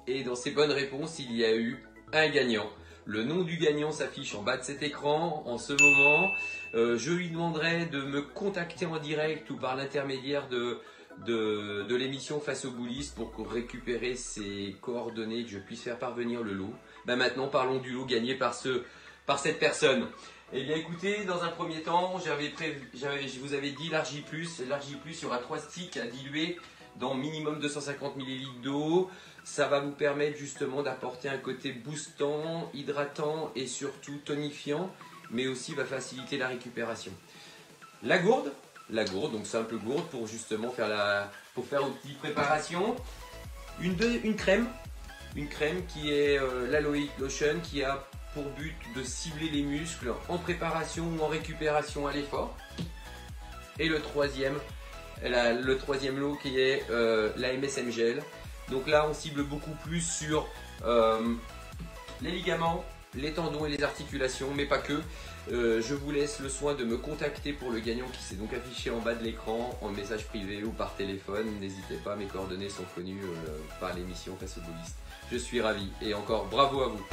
Speaker 10: et dans ces bonnes réponses, il y a eu un gagnant. Le nom du gagnant s'affiche en bas de cet écran en ce moment. Je lui demanderai de me contacter en direct ou par l'intermédiaire de l'émission Face aux Boulistes pour récupérer ses coordonnées, que je puisse faire parvenir le lot. Maintenant, parlons du lot gagné par cette personne. Eh bien écoutez, dans un premier temps, je vous avais dit l'Argi+. L'Argi+, il y aura 3 sticks à diluer dans minimum 250 ml d'eau. Ça va vous permettre justement d'apporter un côté boostant, hydratant et surtout tonifiant, mais aussi va faciliter la récupération. La gourde, donc simple gourde pour justement faire vos petites préparations. Une crème qui est l'Aloe Lotion, qui a pour but de cibler les muscles en préparation ou en récupération à l'effort. Et le troisième lot qui est la MSM Gel. Donc là on cible beaucoup plus sur les ligaments, les tendons et les articulations, mais pas que. Je vous laisse le soin de me contacter pour le gagnant qui s'est donc affiché en bas de l'écran en message privé ou par téléphone. N'hésitez pas, mes coordonnées sont connues par l'émission Face aux Boulistes. Je suis ravi et encore bravo à vous.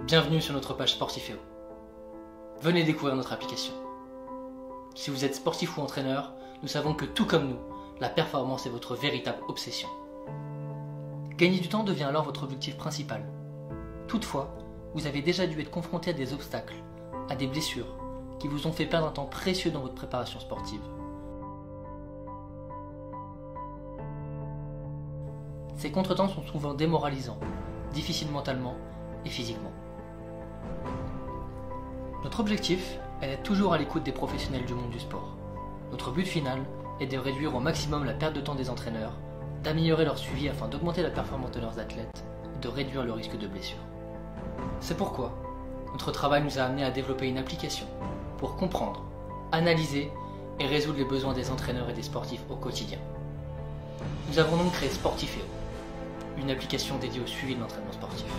Speaker 11: Bienvenue sur notre page Sportiféo. Venez découvrir notre application. Si vous êtes sportif ou entraîneur, nous savons que tout comme nous, la performance est votre véritable obsession. Gagner du temps devient alors votre objectif principal. Toutefois, vous avez déjà dû être confronté à des obstacles, à des blessures, qui vous ont fait perdre un temps précieux dans votre préparation sportive. Ces contretemps sont souvent démoralisants, difficiles mentalement et physiquement. Notre objectif est d'être toujours à l'écoute des professionnels du monde du sport. Notre but final est de réduire au maximum la perte de temps des entraîneurs, d'améliorer leur suivi afin d'augmenter la performance de leurs athlètes et de réduire le risque de blessure. C'est pourquoi notre travail nous a amené à développer une application pour comprendre, analyser et résoudre les besoins des entraîneurs et des sportifs au quotidien. Nous avons donc créé Sportiféo, une application dédiée au suivi de l'entraînement sportif.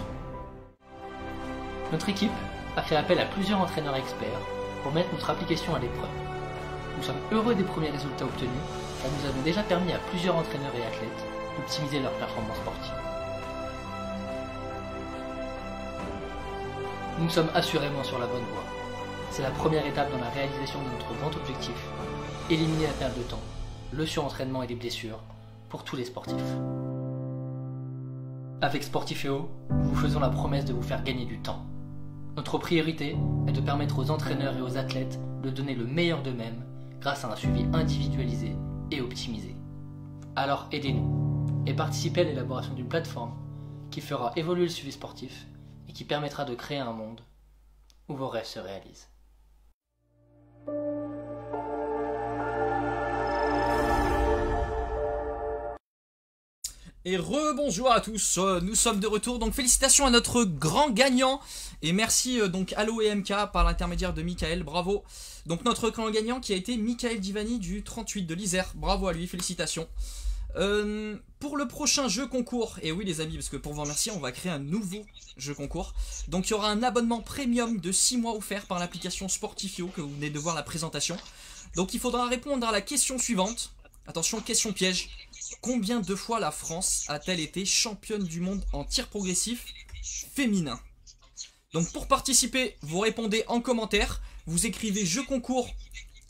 Speaker 11: Notre équipe a fait appel à plusieurs entraîneurs experts pour mettre notre application à l'épreuve. Nous sommes heureux des premiers résultats obtenus car nous avons déjà permis à plusieurs entraîneurs et athlètes d'optimiser leur performance sportive. Nous sommes assurément sur la bonne voie. C'est la première étape dans la réalisation de notre grand objectif, éliminer la perte de temps, le surentraînement et les blessures pour tous les sportifs. Avec Sportiféo, nous vous faisons la promesse de vous faire gagner du temps. Notre priorité est de permettre aux entraîneurs et aux athlètes de donner le meilleur d'eux-mêmes grâce à un suivi individualisé et optimisé. Alors aidez-nous et participez à l'élaboration d'une plateforme qui fera évoluer le suivi sportif et qui permettra de créer un monde où vos rêves se réalisent.
Speaker 1: Et rebonjour à tous, nous sommes de retour, donc félicitations à notre grand gagnant et merci donc Allo et MK par l'intermédiaire de Michael, bravo. Donc notre grand gagnant qui a été Michael Divani du 38 de l'Isère, bravo à lui, félicitations. Pour le prochain jeu concours, et oui les amis, parce que pour vous remercier, on va créer un nouveau jeu concours. Donc il y aura un abonnement premium de 6 mois offert par l'application Sportiféo que vous venez de voir la présentation. Donc il faudra répondre à la question suivante. Attention, question piège. Combien de fois la France a-t-elle été championne du monde en tir progressif féminin? Donc pour participer, vous répondez en commentaire, vous écrivez jeu concours,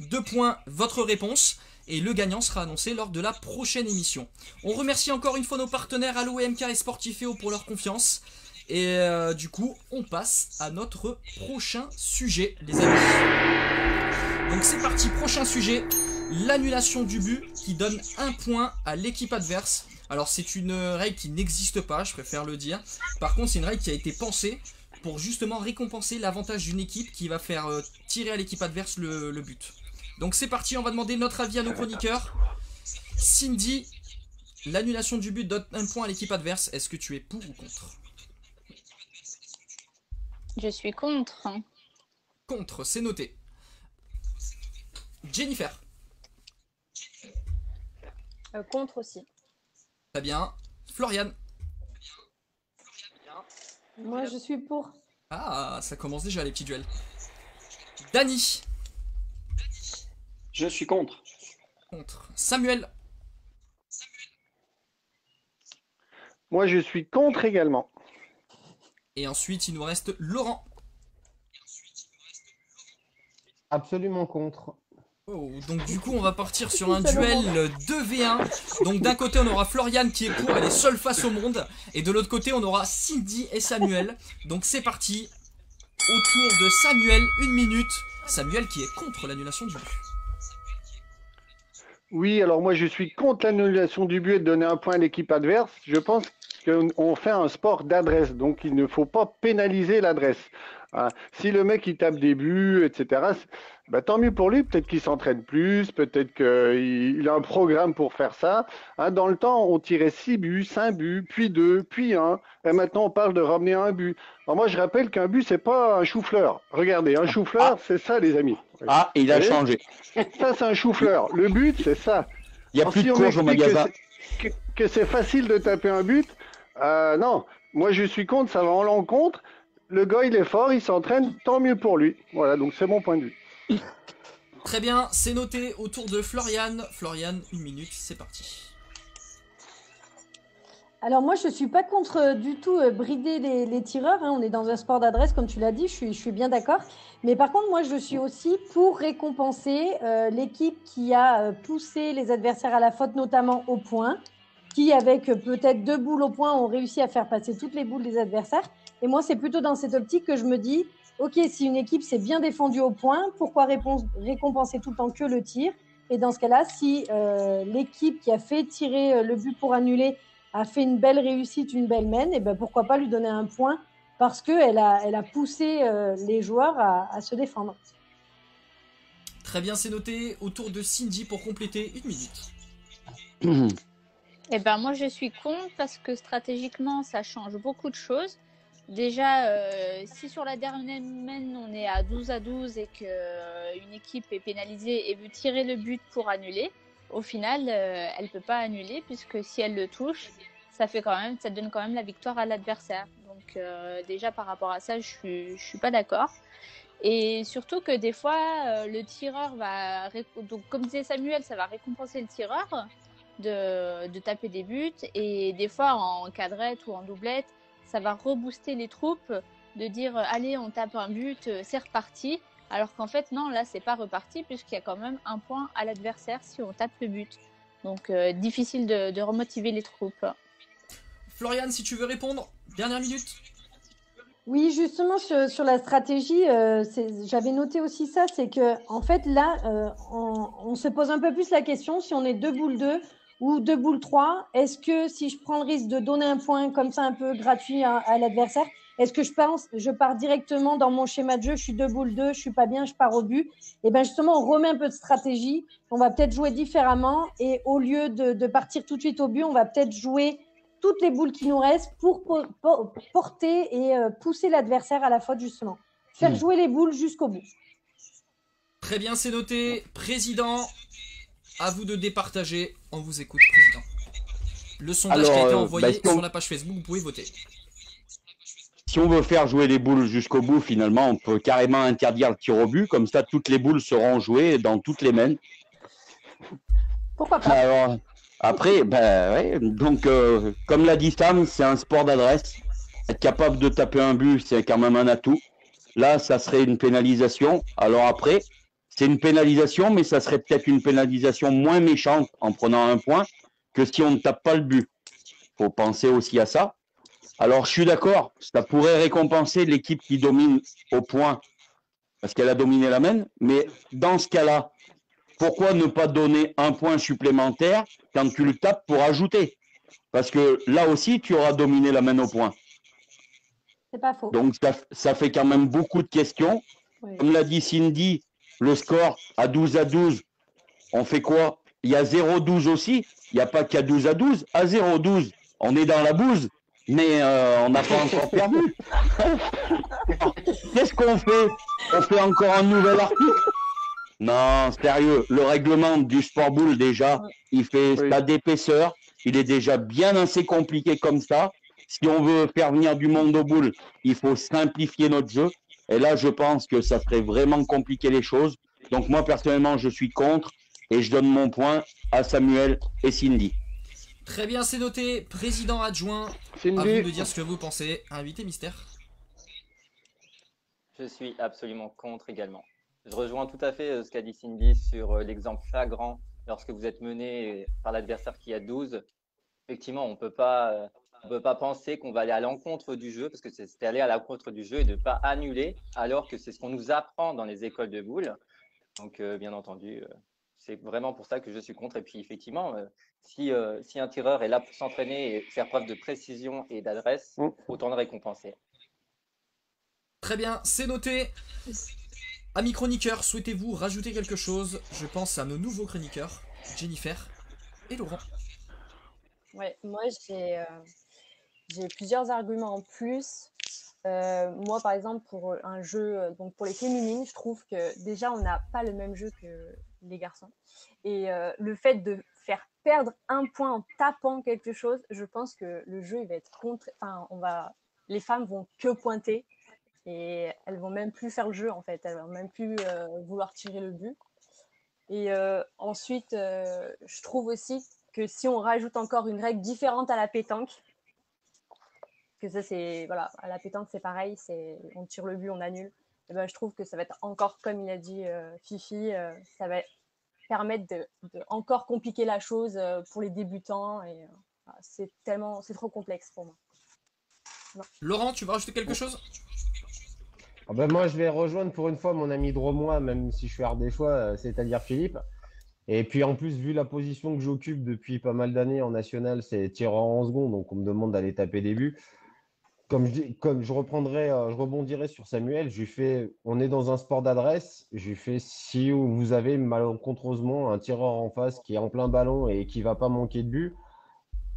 Speaker 1: 2 points, votre réponse, et le gagnant sera annoncé lors de la prochaine émission. On remercie encore une fois nos partenaires Allo MK et Sportiféo pour leur confiance. Et du coup, on passe à notre prochain sujet, les amis. Donc c'est parti, prochain sujet. L'annulation du but qui donne 1 point à l'équipe adverse. Alors c'est une règle qui n'existe pas, je préfère le dire. Par contre c'est une règle qui a été pensée pour justement récompenser l'avantage d'une équipe qui va faire tirer à l'équipe adverse le but. Donc c'est parti, on va demander notre avis à nos chroniqueurs. Cindy, l'annulation du but donne 1 point à l'équipe adverse. Est-ce que tu es pour ou contre?
Speaker 2: Je suis contre.
Speaker 1: Contre, c'est noté. Jennifer.
Speaker 8: Contre aussi.
Speaker 1: Très bien. Florian.
Speaker 4: Moi, je suis pour.
Speaker 1: Ah, ça commence déjà les petits duels. Dany.
Speaker 5: Je suis contre.
Speaker 1: Contre. Samuel.
Speaker 3: Moi, je suis contre également.
Speaker 1: Et ensuite, il nous reste Laurent.
Speaker 7: Absolument contre.
Speaker 1: Oh, donc du coup, on va partir sur un duel 2v1. Donc d'un côté, on aura Florian qui est pour, elle est seule face au monde. Et de l'autre côté, on aura Cindy et Samuel. Donc c'est parti. Autour de Samuel, 1 minute. Samuel qui est contre l'annulation du but.
Speaker 3: Oui, alors moi, je suis contre l'annulation du but et de donner un point à l'équipe adverse. Je pense qu'on fait un sport d'adresse, donc il ne faut pas pénaliser l'adresse. Si le mec il tape des buts, etc., bah, tant mieux pour lui, peut-être qu'il s'entraîne plus, peut-être qu'il a un programme pour faire ça. Dans le temps, on tirait 6 buts, 5 buts, puis 2, puis 1, et maintenant on parle de ramener un but. Alors moi je rappelle qu'un but c'est pas un chou-fleur. Regardez, un chou-fleur c'est ça les amis.
Speaker 6: Ah, il a changé.
Speaker 3: Ça c'est un chou-fleur. Le but c'est ça.
Speaker 6: Il n'y a plus de courge au magasin.
Speaker 3: Que c'est facile de taper un but, non, moi je suis contre, ça va en l'encontre. Le gars il est fort, il s'entraîne, tant mieux pour lui. Voilà, donc c'est mon point de vue.
Speaker 1: Très bien, c'est noté autour de Florian. Florian, 1 minute, c'est parti.
Speaker 4: Alors moi, je ne suis pas contre du tout brider les tireurs. On est dans un sport d'adresse, comme tu l'as dit, je suis bien d'accord. Mais par contre, moi, je suis aussi pour récompenser l'équipe qui a poussé les adversaires à la faute, notamment au point, qui, avec peut-être 2 boules au point, ont réussi à faire passer toutes les boules des adversaires. Et moi, c'est plutôt dans cette optique que je me dis, OK, si une équipe s'est bien défendue au point, pourquoi récompenser tout le temps que le tir? Et dans ce cas-là, si l'équipe qui a fait tirer le but pour annuler a fait une belle réussite, une belle mène, et ben pourquoi pas lui donner un point parce qu'elle a poussé les joueurs à se défendre.
Speaker 1: Très bien, c'est noté. Autour de Cindy pour compléter 1 minute.
Speaker 2: Eh ben moi, je suis contre parce que stratégiquement, ça change beaucoup de choses. Déjà, si sur la dernière mène, on est à 12-12 et qu'une équipe est pénalisée et veut tirer le but pour annuler, au final, elle ne peut pas annuler puisque si elle le touche, ça donne quand même la victoire à l'adversaire. Donc déjà, par rapport à ça, je suis pas d'accord. Et surtout que des fois, le tireur va... Donc, comme disait Samuel, ça va récompenser le tireur de taper des buts. Et des fois, en quadrette ou en doublette, ça va rebooster les troupes de dire allez on tape un but, c'est reparti, alors qu'en fait non, là c'est pas reparti puisqu'il y a quand même un point à l'adversaire si on tape le but, donc difficile de remotiver les troupes.
Speaker 1: Florian, si tu veux répondre, dernière minute.
Speaker 4: Oui, justement sur la stratégie, j'avais noté aussi ça, c'est que en fait là on se pose un peu plus la question si on est 2 boules 2 ou 2 boules 3, est-ce que si je prends le risque de donner un point comme ça un peu gratuit à l'adversaire, est-ce que je pars directement dans mon schéma de jeu, je suis 2 boules 2, je suis pas bien, je pars au but? Et bien justement, on remet un peu de stratégie, on va peut-être jouer différemment et au lieu de partir tout de suite au but, on va peut-être jouer toutes les boules qui nous restent pour porter et pousser l'adversaire à la faute justement. Faire jouer les boules jusqu'au bout.
Speaker 1: Très bien, c'est noté. Président, à vous de départager. On vous écoute, président. Le sondage qui a été envoyé sur la page Facebook, vous pouvez voter.
Speaker 6: Si on veut faire jouer les boules jusqu'au bout, finalement, on peut carrément interdire le tir au but. Comme ça, toutes les boules seront jouées dans toutes les mènes.
Speaker 4: Pourquoi pas?
Speaker 6: Alors, après, ouais, donc, comme l'a dit Sam, c'est un sport d'adresse. Être capable de taper un but, c'est quand même un atout. Là, ça serait une pénalisation. Alors après, c'est une pénalisation, mais ça serait peut-être une pénalisation moins méchante en prenant un point que si on ne tape pas le but. Il faut penser aussi à ça. Alors, je suis d'accord, ça pourrait récompenser l'équipe qui domine au point parce qu'elle a dominé la mène. Mais dans ce cas-là, pourquoi ne pas donner un point supplémentaire quand tu le tapes pour ajouter? Parce que là aussi, tu auras dominé la mène au point.
Speaker 4: C'est pas faux.
Speaker 6: Donc, ça fait quand même beaucoup de questions. Oui. Comme l'a dit Cindy, le score à 12-12, on fait quoi? Il y a 0-12 aussi. Il n'y a pas qu'à 12-12. À 0-12, on est dans la bouse, mais on n'a pas encore perdu. Qu'est-ce qu'on fait? On fait encore un nouvel article? Non, sérieux, le règlement du sport boule déjà, il fait ça d'épaisseur. il est déjà bien assez compliqué comme ça. Si on veut faire venir du monde aux boules, il faut simplifier notre jeu. Et là, je pense que ça ferait vraiment compliquer les choses. Donc moi, personnellement, je suis contre et je donne mon point à Samuel et Cindy.
Speaker 1: Très bien, c'est noté. Président adjoint,
Speaker 3: Cindy.
Speaker 1: à vous de dire ce que vous pensez. Invité mystère.
Speaker 9: Je suis absolument contre également. Je rejoins tout à fait ce qu'a dit Cindy sur l'exemple flagrant lorsque vous êtes mené par l'adversaire qui a 12. Effectivement, on peut pas penser qu'on va aller à l'encontre du jeu, parce que c'est aller à l'encontre du jeu et de ne pas annuler, alors que c'est ce qu'on nous apprend dans les écoles de boules. Donc, bien entendu, c'est vraiment pour ça que je suis contre. Et puis, effectivement, si un tireur est là pour s'entraîner et faire preuve de précision et d'adresse, autant le récompenser.
Speaker 1: Très bien, c'est noté. Amis chroniqueurs, souhaitez-vous rajouter quelque chose? Je pense à nos nouveaux chroniqueurs, Jennifer et Laurent.
Speaker 8: Ouais, moi j'ai plusieurs arguments en plus. Moi, par exemple, pour un jeu, donc pour les féminines, je trouve que déjà on n'a pas le même jeu que les garçons. Et le fait de faire perdre un point en tapant quelque chose, je pense que le jeu il va être contre. Enfin, les femmes vont que pointer et elles vont même plus faire le jeu en fait. Elles vont même plus vouloir tirer le but. Et ensuite, je trouve aussi que si on rajoute encore une règle différente à la pétanque, que ça c'est voilà, à la pétanque c'est pareil, on tire le but, on annule. Et ben je trouve que ça va être encore, comme il a dit Fifi, ça va permettre de encore compliquer la chose pour les débutants et c'est trop complexe pour moi. Non.
Speaker 1: Laurent, tu veux rajouter quelque chose?
Speaker 7: Ah ben moi, je vais rejoindre pour une fois mon ami Dromois, même si je suis ardéchois, c'est-à-dire Philippe. Et puis en plus, vu la position que j'occupe depuis pas mal d'années en national, c'est tireur en second, donc on me demande d'aller taper des buts. Comme je rebondirai sur Samuel, on est dans un sport d'adresse. Je lui fais, si vous avez malencontreusement un tireur en face qui est en plein ballon et qui va pas manquer de but,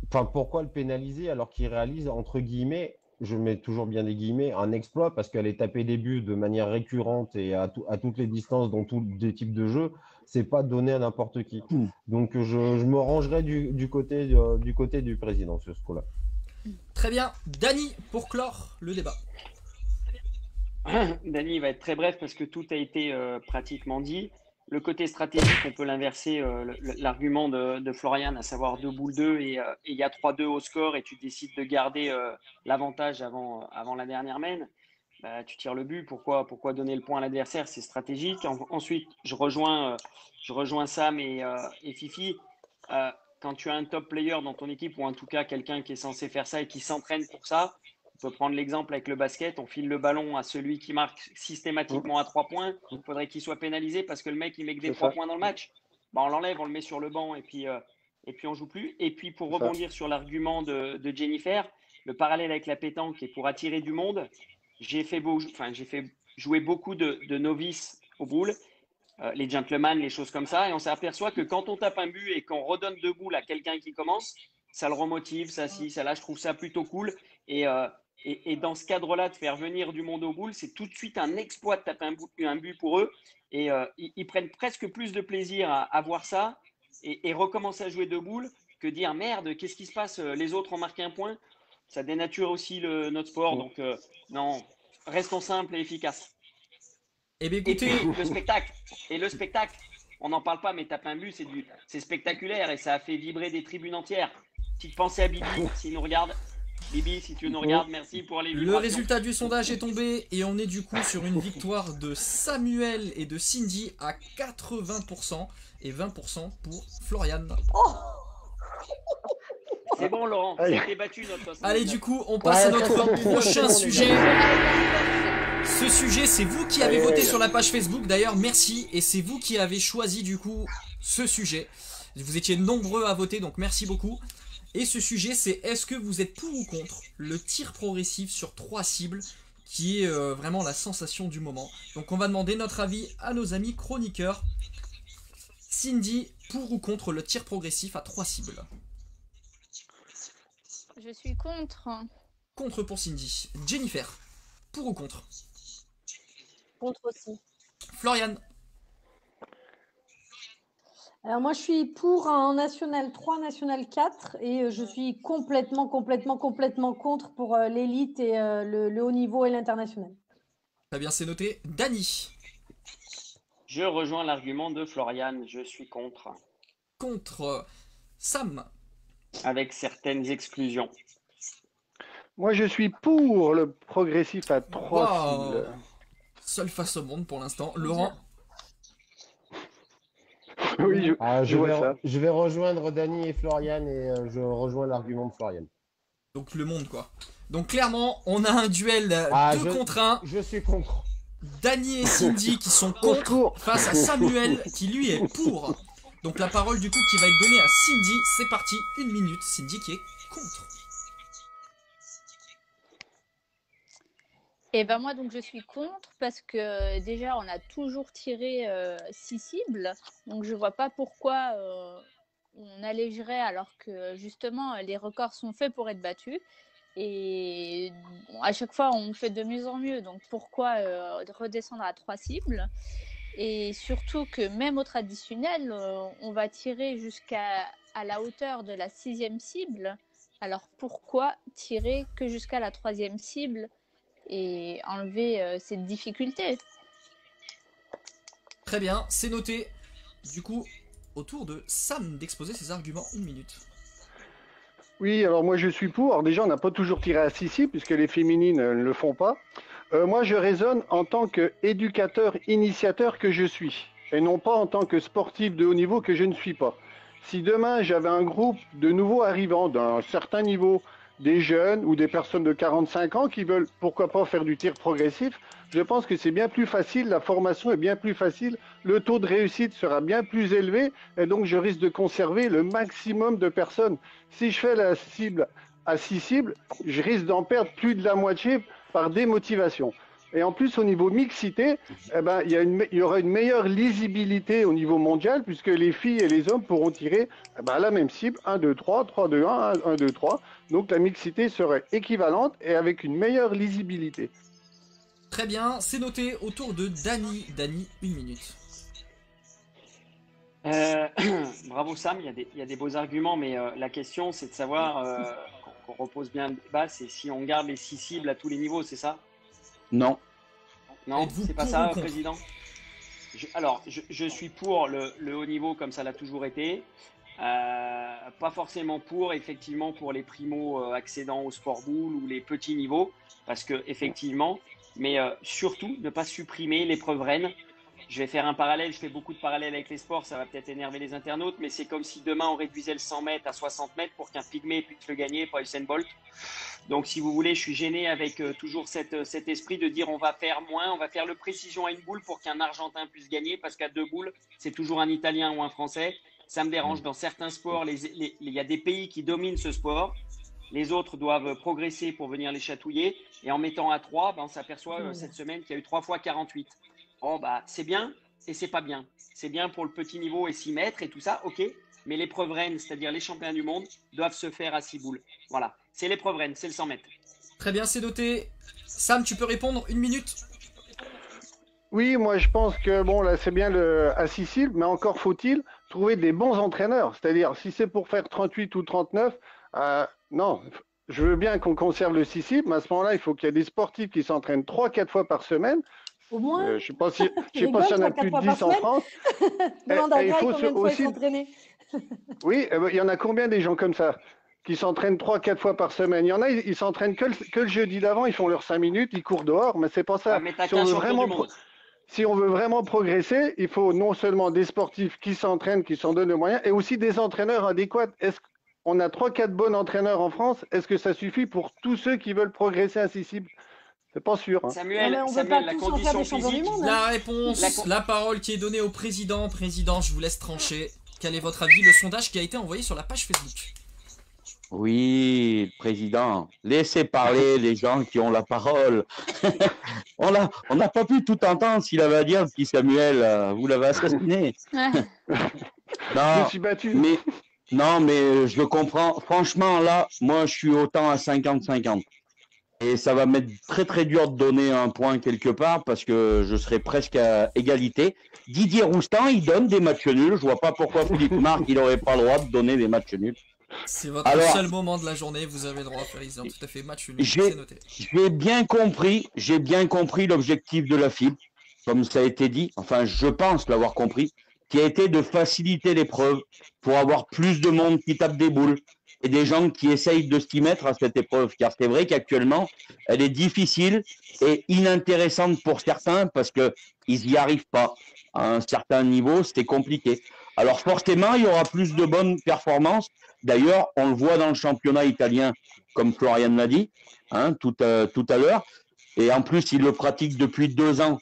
Speaker 7: enfin pourquoi le pénaliser alors qu'il réalise entre guillemets, je mets toujours bien des guillemets, un exploit parce qu'aller taper des buts de manière récurrente et à toutes les distances dans tous les types de jeux, c'est pas donné à n'importe qui. Donc je me rangerai du côté du président sur ce coup-là.
Speaker 1: Très bien. Dany, pour clore le débat.
Speaker 5: Dany va être très bref parce que tout a été pratiquement dit. Le côté stratégique, on peut l'inverser, l'argument de Florian, à savoir 2 boules 2 et il y a 3-2 au score et tu décides de garder l'avantage avant la dernière main. Bah, tu tires le but, pourquoi donner le point à l'adversaire? C'est stratégique. Ensuite, je rejoins Sam et Fifi. Quand tu as un top player dans ton équipe, ou en tout cas quelqu'un qui est censé faire ça et qui s'entraîne pour ça, on peut prendre l'exemple avec le basket, on file le ballon à celui qui marque systématiquement à 3 points, il faudrait qu'il soit pénalisé parce que le mec il met que des 3 points dans le match. Bah, on l'enlève, on le met sur le banc et puis on joue plus. Et puis pour rebondir sur l'argument de Jennifer, le parallèle avec la pétanque et pour attirer du monde, j'ai fait jouer beaucoup de novices aux boules. Les gentlemen, les choses comme ça, et on s'aperçoit que quand on tape un but et qu'on redonne 2 boules à quelqu'un qui commence, ça le remotive, ça là, je trouve ça plutôt cool. Et dans ce cadre-là, de faire venir du monde aux boules, c'est tout de suite un exploit de taper un but pour eux. Et ils prennent presque plus de plaisir à voir ça et recommencer à jouer 2 boules que dire merde, qu'est-ce qui se passe? Les autres ont marqué un point. Ça dénature aussi notre sport. Donc, non, restons simples et efficaces.
Speaker 1: Eh bien, écoutez,
Speaker 5: le spectacle, on n'en parle pas, mais taper un but, c'est spectaculaire et ça a fait vibrer des tribunes entières. Petite pensée à Bibi, s'il nous regarde. Bibi, si tu nous regardes, merci pour les vibrations.
Speaker 1: Le résultat du sondage est tombé et on est du coup sur une victoire de Samuel et de Cindy à 80% et 20% pour Florian.
Speaker 5: Oh, c'est bon, Laurent, ça a été battu notre.
Speaker 1: Allez, du coup, on passe à notre prochain sujet. Ce sujet, c'est vous qui avez voté sur la page Facebook. D'ailleurs, merci. Et c'est vous qui avez choisi, du coup, ce sujet. Vous étiez nombreux à voter, donc merci beaucoup. Et ce sujet, c'est est-ce que vous êtes pour ou contre le tir progressif sur 3 cibles, qui est vraiment la sensation du moment. Donc, on va demander notre avis à nos amis chroniqueurs. Cindy, pour ou contre le tir progressif à 3 cibles?
Speaker 2: Je suis contre.
Speaker 1: Contre pour Cindy. Jennifer, pour ou contre?
Speaker 8: Contre aussi.
Speaker 1: Florian.
Speaker 4: Alors moi, je suis pour en National 3, National 4 et je suis complètement contre pour l'élite et le haut niveau et l'international.
Speaker 1: Très bien, c'est noté. Dany.
Speaker 5: Je rejoins l'argument de Florian, je suis contre.
Speaker 1: Contre. Sam.
Speaker 5: Avec certaines exclusions.
Speaker 3: Moi, je suis pour le progressif à 3
Speaker 1: Wow.
Speaker 3: cibles.
Speaker 1: Seule face au monde pour l'instant. Laurent.
Speaker 3: Oui, je vois ça.
Speaker 7: je vais rejoindre Dany et Florian et je rejoins l'argument de Florian.
Speaker 1: Donc le monde, quoi. Donc clairement, on a un duel 2 contre 1.
Speaker 7: Je suis contre.
Speaker 1: Dany et Cindy qui sont contre face à Samuel qui lui est pour. Donc la parole du coup qui va être donnée à Cindy. C'est parti, 1 minute. Cindy qui est contre.
Speaker 2: Et ben moi donc je suis contre parce que déjà on a toujours tiré 6 cibles, donc je vois pas pourquoi on allégerait alors que justement les records sont faits pour être battus et bon, à chaque fois on fait de mieux en mieux, donc pourquoi redescendre à 3 cibles et surtout que même au traditionnel on va tirer jusqu'à la hauteur de la 6e cible, alors pourquoi tirer que jusqu'à la 3e cible et enlever cette difficulté.
Speaker 1: Très bien, c'est noté. Du coup, au tour de Sam d'exposer ses arguments, 1 minute.
Speaker 3: Oui, alors moi je suis pour. Alors déjà, on n'a pas toujours tiré à 6 cibles puisque les féminines ne le font pas. Moi, je raisonne en tant qu'éducateur, initiateur que je suis, et non pas en tant que sportif de haut niveau que je ne suis pas. Si demain j'avais un groupe de nouveaux arrivants d'un certain niveau, des jeunes ou des personnes de 45 ans qui veulent, pourquoi pas, faire du tir progressif, je pense que c'est bien plus facile, la formation est bien plus facile, le taux de réussite sera bien plus élevé, et donc je risque de conserver le maximum de personnes. Si je fais la cible à 6 cibles, je risque d'en perdre plus de la moitié par démotivation. Et en plus, au niveau mixité, il y aura une meilleure lisibilité au niveau mondial, puisque les filles et les hommes pourront tirer la même cible, 1, 2, 3, 3, 2, 1, 1, 2, 3. Donc la mixité serait équivalente et avec une meilleure lisibilité.
Speaker 1: Très bien, c'est noté. Autour de Dany. Dany, 1 minute.
Speaker 5: Bravo Sam, il y a des beaux arguments, mais la question c'est de savoir, qu'on repose bien le débat, c'est si on garde les 6 cibles à tous les niveaux, c'est ça?
Speaker 6: Non.
Speaker 5: Non,
Speaker 1: Êtes-vous
Speaker 5: c'est pas
Speaker 1: pour
Speaker 5: ça,
Speaker 1: ou contre?
Speaker 5: Président. Je suis pour le haut niveau comme ça l'a toujours été. Pas forcément pour, effectivement, pour les primo-accédants au sport boule ou les petits niveaux, parce que effectivement, mais surtout ne pas supprimer l'épreuve reine. Je vais faire un parallèle, je fais beaucoup de parallèles avec les sports, ça va peut-être énerver les internautes, mais c'est comme si demain on réduisait le 100 mètres à 60 mètres pour qu'un pygmée puisse le gagner, pas Usain Bolt. Donc si vous voulez, je suis gêné avec toujours cet esprit de dire on va faire moins, on va faire le précision à une boule pour qu'un Argentin puisse gagner, parce qu'à 2 boules, c'est toujours un Italien ou un Français. Ça me dérange. Dans certains sports, il y a des pays qui dominent ce sport. Les autres doivent progresser pour venir les chatouiller. Et en mettant à 3, on s'aperçoit cette semaine qu'il y a eu 3 fois 48. Bon, c'est bien et c'est pas bien. C'est bien pour le petit niveau et 6 mètres et tout ça, ok. Mais l'épreuve reine, c'est-à-dire les championnats du monde, doivent se faire à 6 boules. Voilà, c'est l'épreuve reine, c'est le 100 mètres.
Speaker 1: Très bien, c'est noté. Sam, tu peux répondre, 1 minute.
Speaker 3: Oui, moi je pense que bon là c'est bien le à 6 cibles, mais encore faut-il trouver des bons entraîneurs. C'est-à-dire si c'est pour faire 38 ou 39, non, je veux bien qu'on conserve le 6 cibles, mais à ce moment-là, il faut qu'il y ait des sportifs qui s'entraînent 3-4 fois par semaine.
Speaker 4: Au moins.
Speaker 3: Je sais pas si s'il y en a plus de 10 en France.
Speaker 4: Il faut aussi s'entraîner.
Speaker 3: Oui, il y en a combien des gens comme ça qui s'entraînent 3-4 fois par semaine? Il y en a, ils s'entraînent que le jeudi d'avant, ils font leurs 5 minutes, ils courent dehors, mais c'est pas ça. Si on veut vraiment progresser, il faut non seulement des sportifs qui s'entraînent, qui s'en donnent les moyens, et aussi des entraîneurs adéquats. Est-ce qu'on a 3-4 bons entraîneurs en France? Est-ce que ça suffit pour tous ceux qui veulent progresser à 6 cibles? C'est pas sûr. Hein.
Speaker 5: Samuel, la condition physique.
Speaker 1: La réponse, la parole qui est donnée au président. Président, je vous laisse trancher. Quel est votre avis? Le sondage qui a été envoyé sur la page Facebook.
Speaker 6: Oui, président, laissez parler les gens qui ont la parole. On n'a pas pu tout entendre s'il avait à dire, petit Samuel. Vous l'avez assassiné.
Speaker 3: Non, je suis battu.
Speaker 6: Mais je le comprends. Franchement, là, moi, je suis autant à 50-50. Et ça va m'être très très dur de donner un point quelque part parce que je serai presque à égalité. Didier Roustan, il donne des matchs nuls. Je vois pas pourquoi Philippe Marc, il n'aurait pas le droit de donner des matchs nuls.
Speaker 1: C'est votre seul moment de la journée, vous avez le droit à faire tout à fait match nul, c'est noté.
Speaker 6: J'ai bien compris l'objectif de la FIB, comme ça a été dit, enfin je pense l'avoir compris, qui a été de faciliter l'épreuve pour avoir plus de monde qui tape des boules et des gens qui essayent de s'y mettre à cette épreuve, car c'est vrai qu'actuellement, elle est difficile et inintéressante pour certains parce qu'ils n'y arrivent pas. À un certain niveau, c'était compliqué. Alors forcément, il y aura plus de bonnes performances. D'ailleurs, on le voit dans le championnat italien, comme Florian l'a dit, tout à l'heure. Et en plus, il le pratique depuis 2 ans.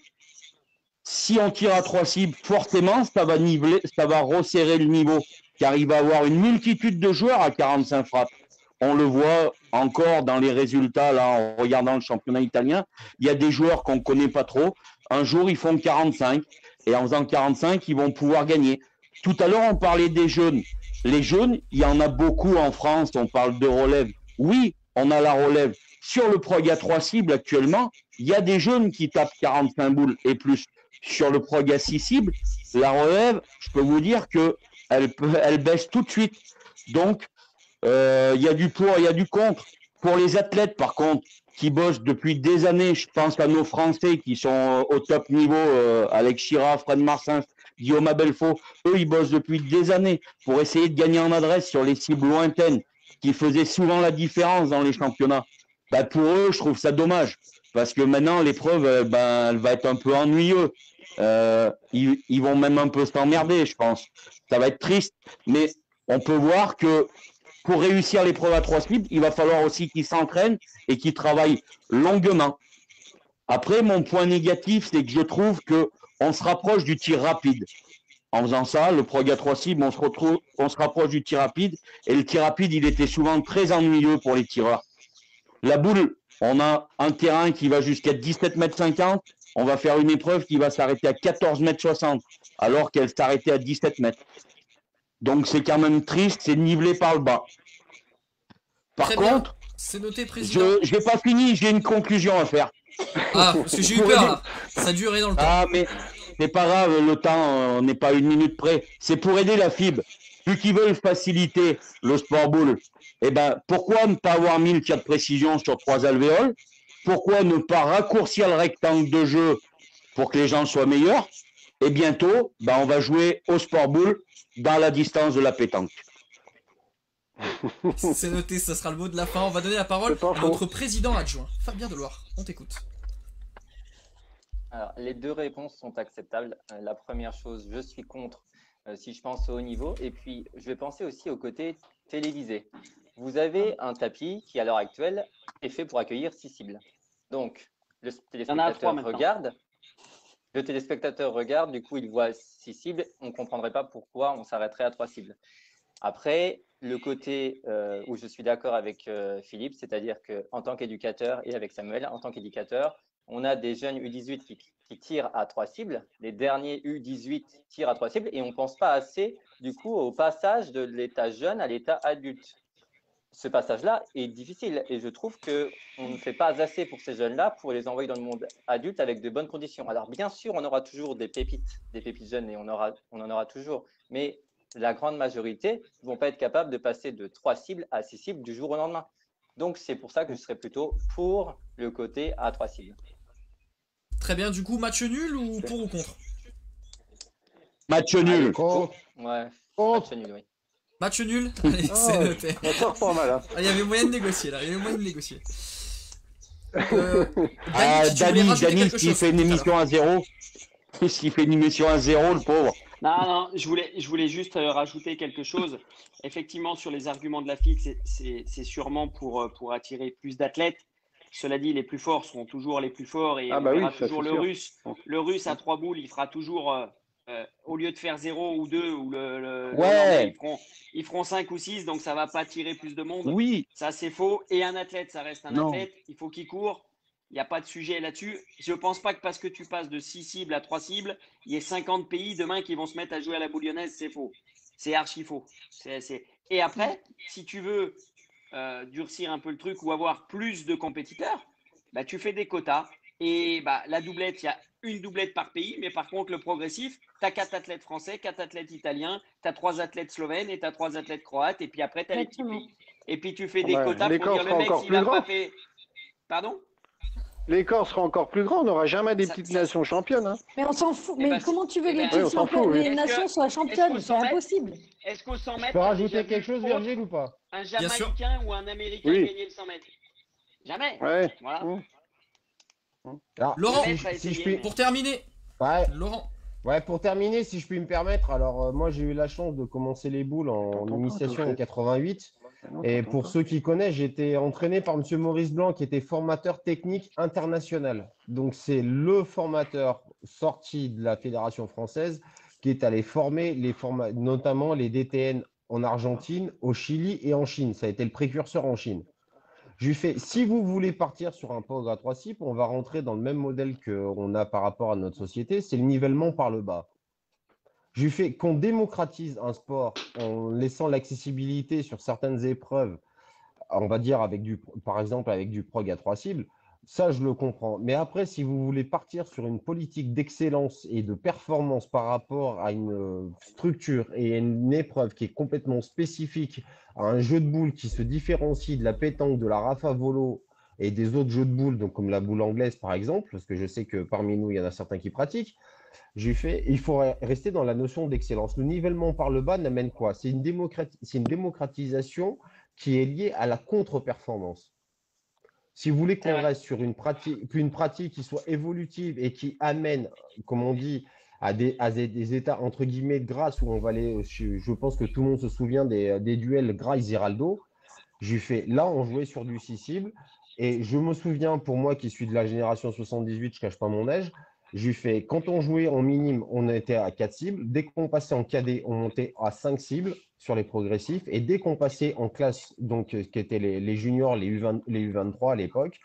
Speaker 6: Si on tire à 3 cibles, forcément, ça va niveler, ça va resserrer le niveau, car il va avoir une multitude de joueurs à 45 frappes. On le voit encore dans les résultats, là, en regardant le championnat italien. Il y a des joueurs qu'on ne connaît pas trop. Un jour, ils font 45. Et en faisant 45, ils vont pouvoir gagner. Tout à l'heure, on parlait des jeunes. Les jeunes, il y en a beaucoup en France. On parle de relève. Oui, on a la relève. Sur le prog à 3 cibles actuellement, il y a des jeunes qui tapent 45 boules et plus. Sur le prog à 6 cibles, la relève, je peux vous dire qu'elle baisse tout de suite. Donc, il y a du pour, il y a du contre. Pour les athlètes, par contre, qui bossent depuis des années, je pense à nos Français qui sont au top niveau, Alex Chira, Fred Marsens, Guillaume Abelfo, eux, ils bossent depuis des années pour essayer de gagner en adresse sur les cibles lointaines, qui faisaient souvent la différence dans les championnats. Bah, pour eux, je trouve ça dommage, parce que maintenant, l'épreuve, elle va être un peu ennuyeuse. Ils vont même un peu s'emmerder, je pense. Ça va être triste, mais on peut voir que pour réussir l'épreuve à 3 cibles, il va falloir aussi qu'ils s'entraînent et qu'ils travaillent longuement. Après, mon point négatif, c'est que je trouve qu'on se rapproche du tir rapide. En faisant ça, le prog à 3 cibles, on se rapproche du tir rapide. Et le tir rapide, il était souvent très ennuyeux pour les tireurs. La boule, on a un terrain qui va jusqu'à 17,50 m. On va faire une épreuve qui va s'arrêter à 14,60 m, alors qu'elle s'arrêtait à 17 mètres. Donc c'est quand même triste, c'est nivelé par le bas. Par contre,
Speaker 1: c'est noté, président.
Speaker 6: Je n'ai pas fini, j'ai une conclusion à faire.
Speaker 1: Ah, parce que j'ai eu peur là. Ça durait dans le temps.
Speaker 6: Ah, mais c'est pas grave, le temps, on n'est pas 1 minute près. C'est pour aider la FIB. Vu qu'ils veulent faciliter le sport boule, eh ben, pourquoi ne pas avoir mis le tir de précision sur 3 alvéoles? Pourquoi ne pas raccourcir le rectangle de jeu pour que les gens soient meilleurs? Et bientôt, on va jouer au sport boule dans la distance de la pétanque.
Speaker 1: C'est noté, ça sera le mot de la fin. On va donner la parole à notre président adjoint, Fabien Deloire. On t'écoute.
Speaker 9: Alors, les 2 réponses sont acceptables. La première chose, je suis contre si je pense au haut niveau. Et puis, je vais penser aussi au côté télévisé. Vous avez un tapis qui, à l'heure actuelle, est fait pour accueillir 6 cibles. Donc, le téléspectateur regarde, du coup, il voit 6 cibles. On ne comprendrait pas pourquoi on s'arrêterait à 3 cibles. Après, le côté où je suis d'accord avec Philippe, c'est-à-dire qu'en tant qu'éducateur et avec Samuel, en tant qu'éducateur, on a des jeunes U18 qui tirent à 3 cibles. Les derniers U18 tirent à 3 cibles et on ne pense pas assez, du coup, au passage de l'état jeune à l'état adulte. Ce passage-là est difficile et je trouve qu'on ne fait pas assez pour ces jeunes-là pour les envoyer dans le monde adulte avec de bonnes conditions. Alors, bien sûr, on aura toujours des pépites jeunes et on en aura toujours, mais la grande majorité ne vont pas être capables de passer de 3 cibles à 6 cibles du jour au lendemain. Donc, c'est pour ça que je serais plutôt pour le côté à 3 cibles.
Speaker 1: Très bien, du coup, match nul ou pour ou contre?
Speaker 6: Match nul.
Speaker 9: Ouais, match nul, oui.
Speaker 1: Match nul. Allez, c'est noté.
Speaker 3: Ça sort pas mal. Hein.
Speaker 1: Il y avait moyen de négocier là,
Speaker 6: Dany, s'il fait une émission à 0, le pauvre.
Speaker 5: Non, je voulais juste rajouter quelque chose. Effectivement, sur les arguments de la FIC, c'est sûrement pour attirer plus d'athlètes. Cela dit, les plus forts seront toujours les plus forts et on verra toujours le Russe. Le Russe à 3 boules, il fera toujours, au lieu de faire 0 ou 2, ou ils feront 5 ou 6, donc ça ne va pas attirer plus de monde.
Speaker 6: Oui.
Speaker 5: Ça, c'est faux. Et un athlète, ça reste un athlète. Il faut qu'il court. Il n'y a pas de sujet là-dessus. Je ne pense pas que parce que tu passes de 6 cibles à 3 cibles, il y ait 50 pays demain qui vont se mettre à jouer à la boule lyonnaise. C'est faux. C'est archi faux. Et après, si tu veux durcir un peu le truc ou avoir plus de compétiteurs, bah, tu fais des quotas. Et bah, la doublette, il y a une doublette par pays, mais par contre, le progressif, tu as 4 athlètes français, 4 athlètes italiens, tu as 3 athlètes slovènes et tu as 3 athlètes croates, et puis après, tu as les petits pays. Et puis, tu fais des quotas pour dire le mec, s'il n'a pas fait. Pardon?
Speaker 3: L'écart sera encore plus grand, on n'aura jamais des petites nations championnes. Hein.
Speaker 4: Mais on s'en fout. Mais comment tu veux que les nations soient championnes? C'est impossible.
Speaker 5: Est-ce qu'au 100 mètres.
Speaker 7: Tu peux rajouter quelque chose, Virgile, ou pas?
Speaker 5: Un Jamaïcain ou un Américain gagner le 100 mètres? Jamais.
Speaker 3: Ouais.
Speaker 5: Voilà.
Speaker 7: Alors,
Speaker 1: Laurent,
Speaker 7: si je puis...
Speaker 1: pour terminer.
Speaker 7: Ouais.
Speaker 1: Laurent.
Speaker 7: Ouais, pour terminer, si je puis me permettre, alors moi j'ai eu la chance de commencer les boules en initiation en 88. Et pour ceux qui connaissent, j'ai été entraîné par M. Maurice Blanc, qui était formateur technique international. Donc c'est le formateur sorti de la Fédération française qui est allé former notamment les DTN en Argentine, au Chili et en Chine. Ça a été le précurseur en Chine. Je lui fais, si vous voulez partir sur un POG à 3 cibles, on va rentrer dans le même modèle qu'on a par rapport à notre société, c'est le nivellement par le bas. Je lui fais qu'on démocratise un sport en laissant l'accessibilité sur certaines épreuves, on va dire par exemple avec du POG à 3 cibles, ça je le comprends. Mais après, si vous voulez partir sur une politique d'excellence et de performance par rapport à une structure et une épreuve qui est complètement spécifique, à un jeu de boules qui se différencie de la pétanque, de la rafa volo et des autres jeux de boules, donc comme la boule anglaise par exemple, parce que je sais que parmi nous, il y en a certains qui pratiquent, j'ai fait, il faut rester dans la notion d'excellence. Le nivellement par le bas n'amène quoi? C'est une démocratisation qui est liée à la contre-performance. Si vous voulez qu'on reste sur une pratique qui soit évolutive et qui amène, comme on dit, à des états entre guillemets de grâce où on va aller, je pense que tout le monde se souvient des duels Grace-Ziraldo. J'ai fait, là, on jouait sur du 6 cibles et je me souviens, pour moi qui suis de la génération 78, je ne cache pas mon âge, j'ai fait, quand on jouait en minime, on était à 4 cibles. Dès qu'on passait en cadet, on montait à 5 cibles sur les progressifs. Et dès qu'on passait en classe, donc qui étaient les juniors, les U23 à l'époque,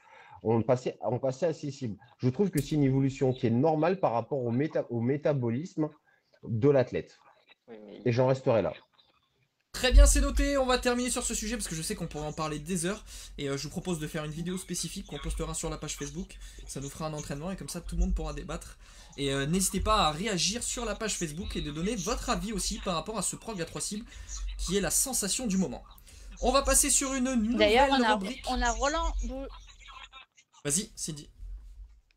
Speaker 7: on passait à 6 cibles. Je trouve que c'est une évolution qui est normale par rapport au métabolisme de l'athlète. Et j'en resterai là.
Speaker 1: Très bien, c'est noté, on va terminer sur ce sujet parce que je sais qu'on pourrait en parler des heures et je vous propose de faire une vidéo spécifique qu'on postera sur la page Facebook, ça nous fera un entraînement et comme ça tout le monde pourra débattre et n'hésitez pas à réagir sur la page Facebook et de donner votre avis aussi par rapport à ce prog à 3 cibles qui est la sensation du moment. On va passer sur une nouvelle rubrique.
Speaker 2: On a Roland...
Speaker 1: Vas-y, Cindy.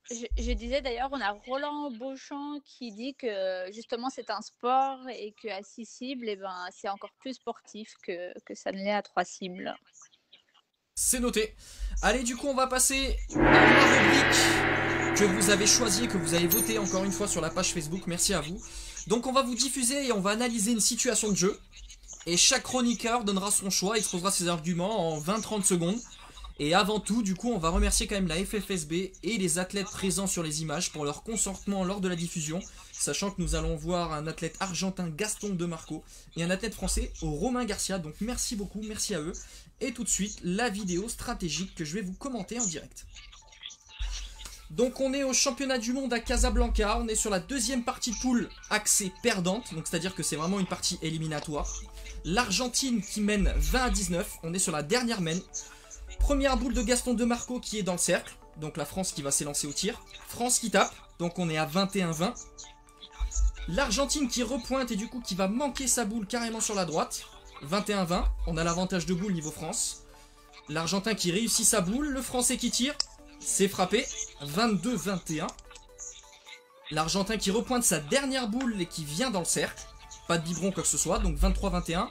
Speaker 2: Je disais d'ailleurs, on a Roland Beauchamp qui dit que justement c'est un sport et qu'à 6 cibles, eh ben, c'est encore plus sportif que ça ne l'est à 3 cibles.
Speaker 1: C'est noté. Allez, du coup, on va passer à la rubrique que vous avez choisie et que vous avez voté encore une fois sur la page Facebook. Merci à vous. Donc, on va vous diffuser et on va analyser une situation de jeu. Et chaque chroniqueur donnera son choix, exposera ses arguments en 20-30 secondes. Et avant tout, du coup, on va remercier quand même la FFSB et les athlètes présents sur les images pour leur consentement lors de la diffusion, sachant que nous allons voir un athlète argentin, Gaston de Marco, et un athlète français, Romain Garcia. Donc merci beaucoup, merci à eux. Et tout de suite, la vidéo stratégique que je vais vous commenter en direct. Donc on est au championnat du monde à Casablanca, on est sur la deuxième partie de poule axée perdante, donc c'est-à-dire que c'est vraiment une partie éliminatoire. L'Argentine qui mène 20-19, on est sur la dernière mène. Première boule de Gaston de Marco qui est dans le cercle. Donc la France qui va s'élancer au tir. France qui tape. Donc on est à 21-20. L'Argentine qui repointe et du coup qui va manquer sa boule carrément sur la droite. 21-20. On a l'avantage de boule niveau France. L'Argentin qui réussit sa boule. Le Français qui tire. C'est frappé. 22-21. L'Argentin qui repointe sa dernière boule et qui vient dans le cercle. Pas de biberon quoi que ce soit. Donc 23-21.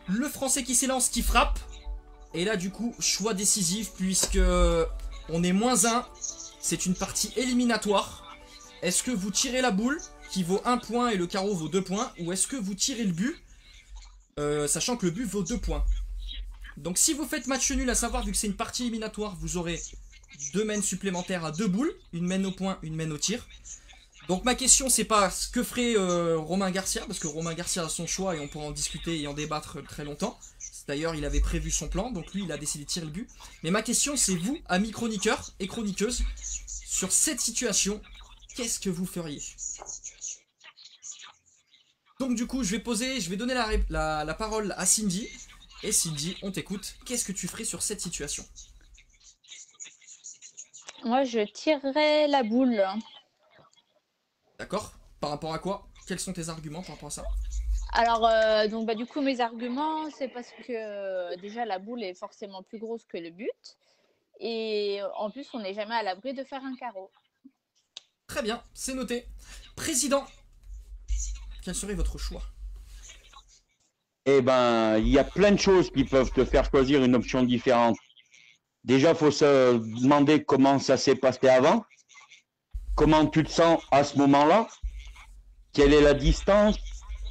Speaker 1: Le Français qui s'élance, qui frappe. Et là du coup, choix décisif puisque on est -1, c'est une partie éliminatoire. Est-ce que vous tirez la boule qui vaut 1 point et le carreau vaut 2 points, ou est-ce que vous tirez le but, sachant que le but vaut 2 points. Donc si vous faites match nul, à savoir vu que c'est une partie éliminatoire, vous aurez 2 mènes supplémentaires à 2 boules, une mène au point, une mène au tir. Donc ma question c'est pas ce que ferait Romain Garcia, parce que Romain Garcia a son choix et on pourra en discuter et en débattre très longtemps. D'ailleurs, il avait prévu son plan, donc lui, il a décidé de tirer le but. Mais ma question, c'est vous, amis chroniqueurs et chroniqueuses, sur cette situation, qu'est-ce que vous feriez? Donc du coup, je vais donner la parole à Cindy, Et Cindy, on t'écoute. Qu'est-ce que tu ferais sur cette situation?
Speaker 2: Moi, je tirerais la boule.
Speaker 1: D'accord. Par rapport à quoi? Quels sont tes arguments par rapport à ça?
Speaker 2: Alors, donc, du coup, mes arguments, c'est parce que déjà, la boule est forcément plus grosse que le but. Et en plus, on n'est jamais à l'abri de faire un carreau.
Speaker 1: Très bien, c'est noté. Président, quel serait votre choix?
Speaker 6: Eh ben, il y a plein de choses qui peuvent te faire choisir une option différente. Déjà, il faut se demander comment ça s'est passé avant. Comment tu te sens à ce moment-là? Quelle est la distance?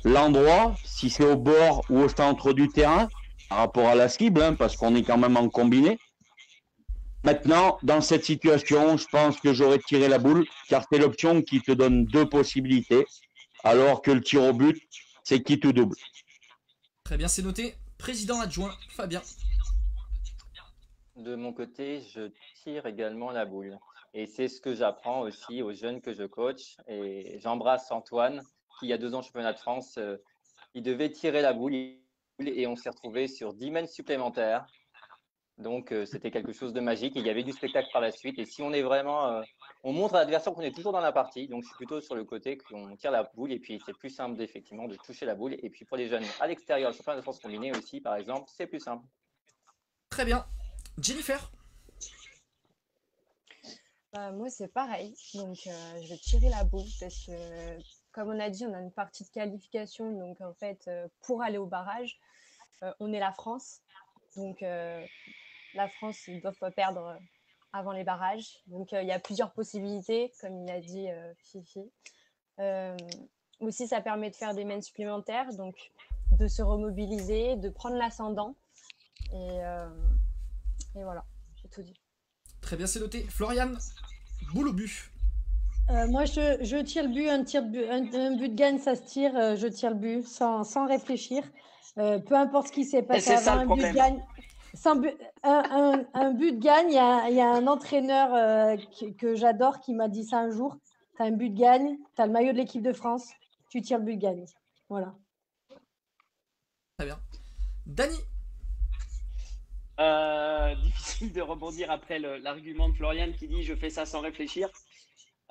Speaker 6: L'endroit? Si c'est au bord ou au centre du terrain? Par rapport à la cible, hein, parce qu'on est quand même en combiné. Maintenant, dans cette situation, je pense que j'aurais tiré la boule, car c'est l'option qui te donne 2 possibilités, alors que le tir au but, c'est quitte ou double.
Speaker 1: Très bien, c'est noté. Président adjoint, Fabien.
Speaker 9: De mon côté, je tire également la boule. Et c'est ce que j'apprends aussi aux jeunes que je coach. Et j'embrasse Antoine, qui il y a 2 ans championnat de France, il devait tirer la boule et on s'est retrouvé sur 10 mètres supplémentaires. Donc, c'était quelque chose de magique. Et il y avait du spectacle par la suite. Et si on est vraiment… on montre à l'adversaire qu'on est toujours dans la partie. Donc, je suis plutôt sur le côté qu'on tire la boule. Et puis, c'est plus simple, effectivement, de toucher la boule. Et puis, pour les jeunes à l'extérieur, le championnat de France combiné aussi, par exemple, c'est plus simple.
Speaker 1: Très bien. Jennifer?
Speaker 8: Moi, c'est pareil. Donc, je vais tirer la boule parce que, comme on a dit, on a une partie de qualification. Donc, en fait, pour aller au barrage, on est la France. Donc, la France, ils ne doivent pas perdre avant les barrages. Donc, il y a plusieurs possibilités, comme il a dit Fifi. Aussi, ça permet de faire des mènes supplémentaires, donc de se remobiliser, de prendre l'ascendant. Et voilà, j'ai tout dit.
Speaker 1: Très bien, c'est noté. Florian, boule au but.
Speaker 4: Moi, je tire le but, un but de gagne, ça se tire, je tire le but sans réfléchir. Peu importe ce qui s'est passé avant, un but de gagne. Un but de gagne, il y a un entraîneur que j'adore qui m'a dit ça un jour. Tu as un but de gagne, tu as le maillot de l'équipe de France, tu tires le but de gagne. Voilà.
Speaker 1: Très bien. Dany?
Speaker 5: Difficile de rebondir après l'argument de Florian qui dit je fais ça sans réfléchir.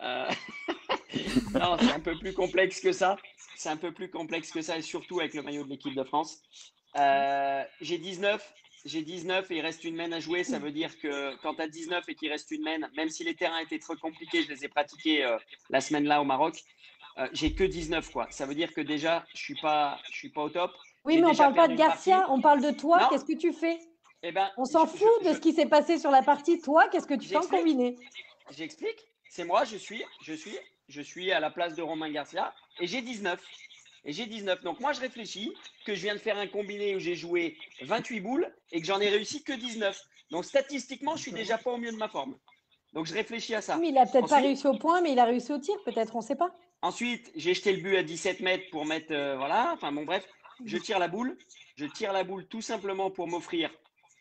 Speaker 5: Non, c'est un peu plus complexe que ça. C'est un peu plus complexe que ça et surtout avec le maillot de l'équipe de France. J'ai 19 et il reste une mène à jouer. Ça veut dire que quand tu as 19 et qu'il reste une mène, même si les terrains étaient très compliqués, je les ai pratiqués la semaine là au Maroc, j'ai que 19 quoi. Ça veut dire que déjà, je suis pas au top.
Speaker 4: Oui, mais on parle pas de Garcia, on parle de toi. Qu'est-ce que tu fais?
Speaker 5: Eh ben,
Speaker 4: on s'en fout de ce qui s'est passé sur la partie. Toi, qu'est-ce que tu fais en combiné?
Speaker 5: J'explique. C'est moi, je suis à la place de Romain Garcia et j'ai 19. Donc moi, je réfléchis que je viens de faire un combiné où j'ai joué 28 boules et que j'en ai réussi que 19. Donc statistiquement, je suis déjà pas au mieux de ma forme. Donc je réfléchis à ça.
Speaker 4: Mais il a peut-être pas réussi au point, mais il a réussi au tir, peut-être, on ne sait pas.
Speaker 5: Ensuite, j'ai jeté le but à 17 mètres pour mettre… voilà, enfin bon, bref, je tire la boule. Je tire la boule tout simplement pour m'offrir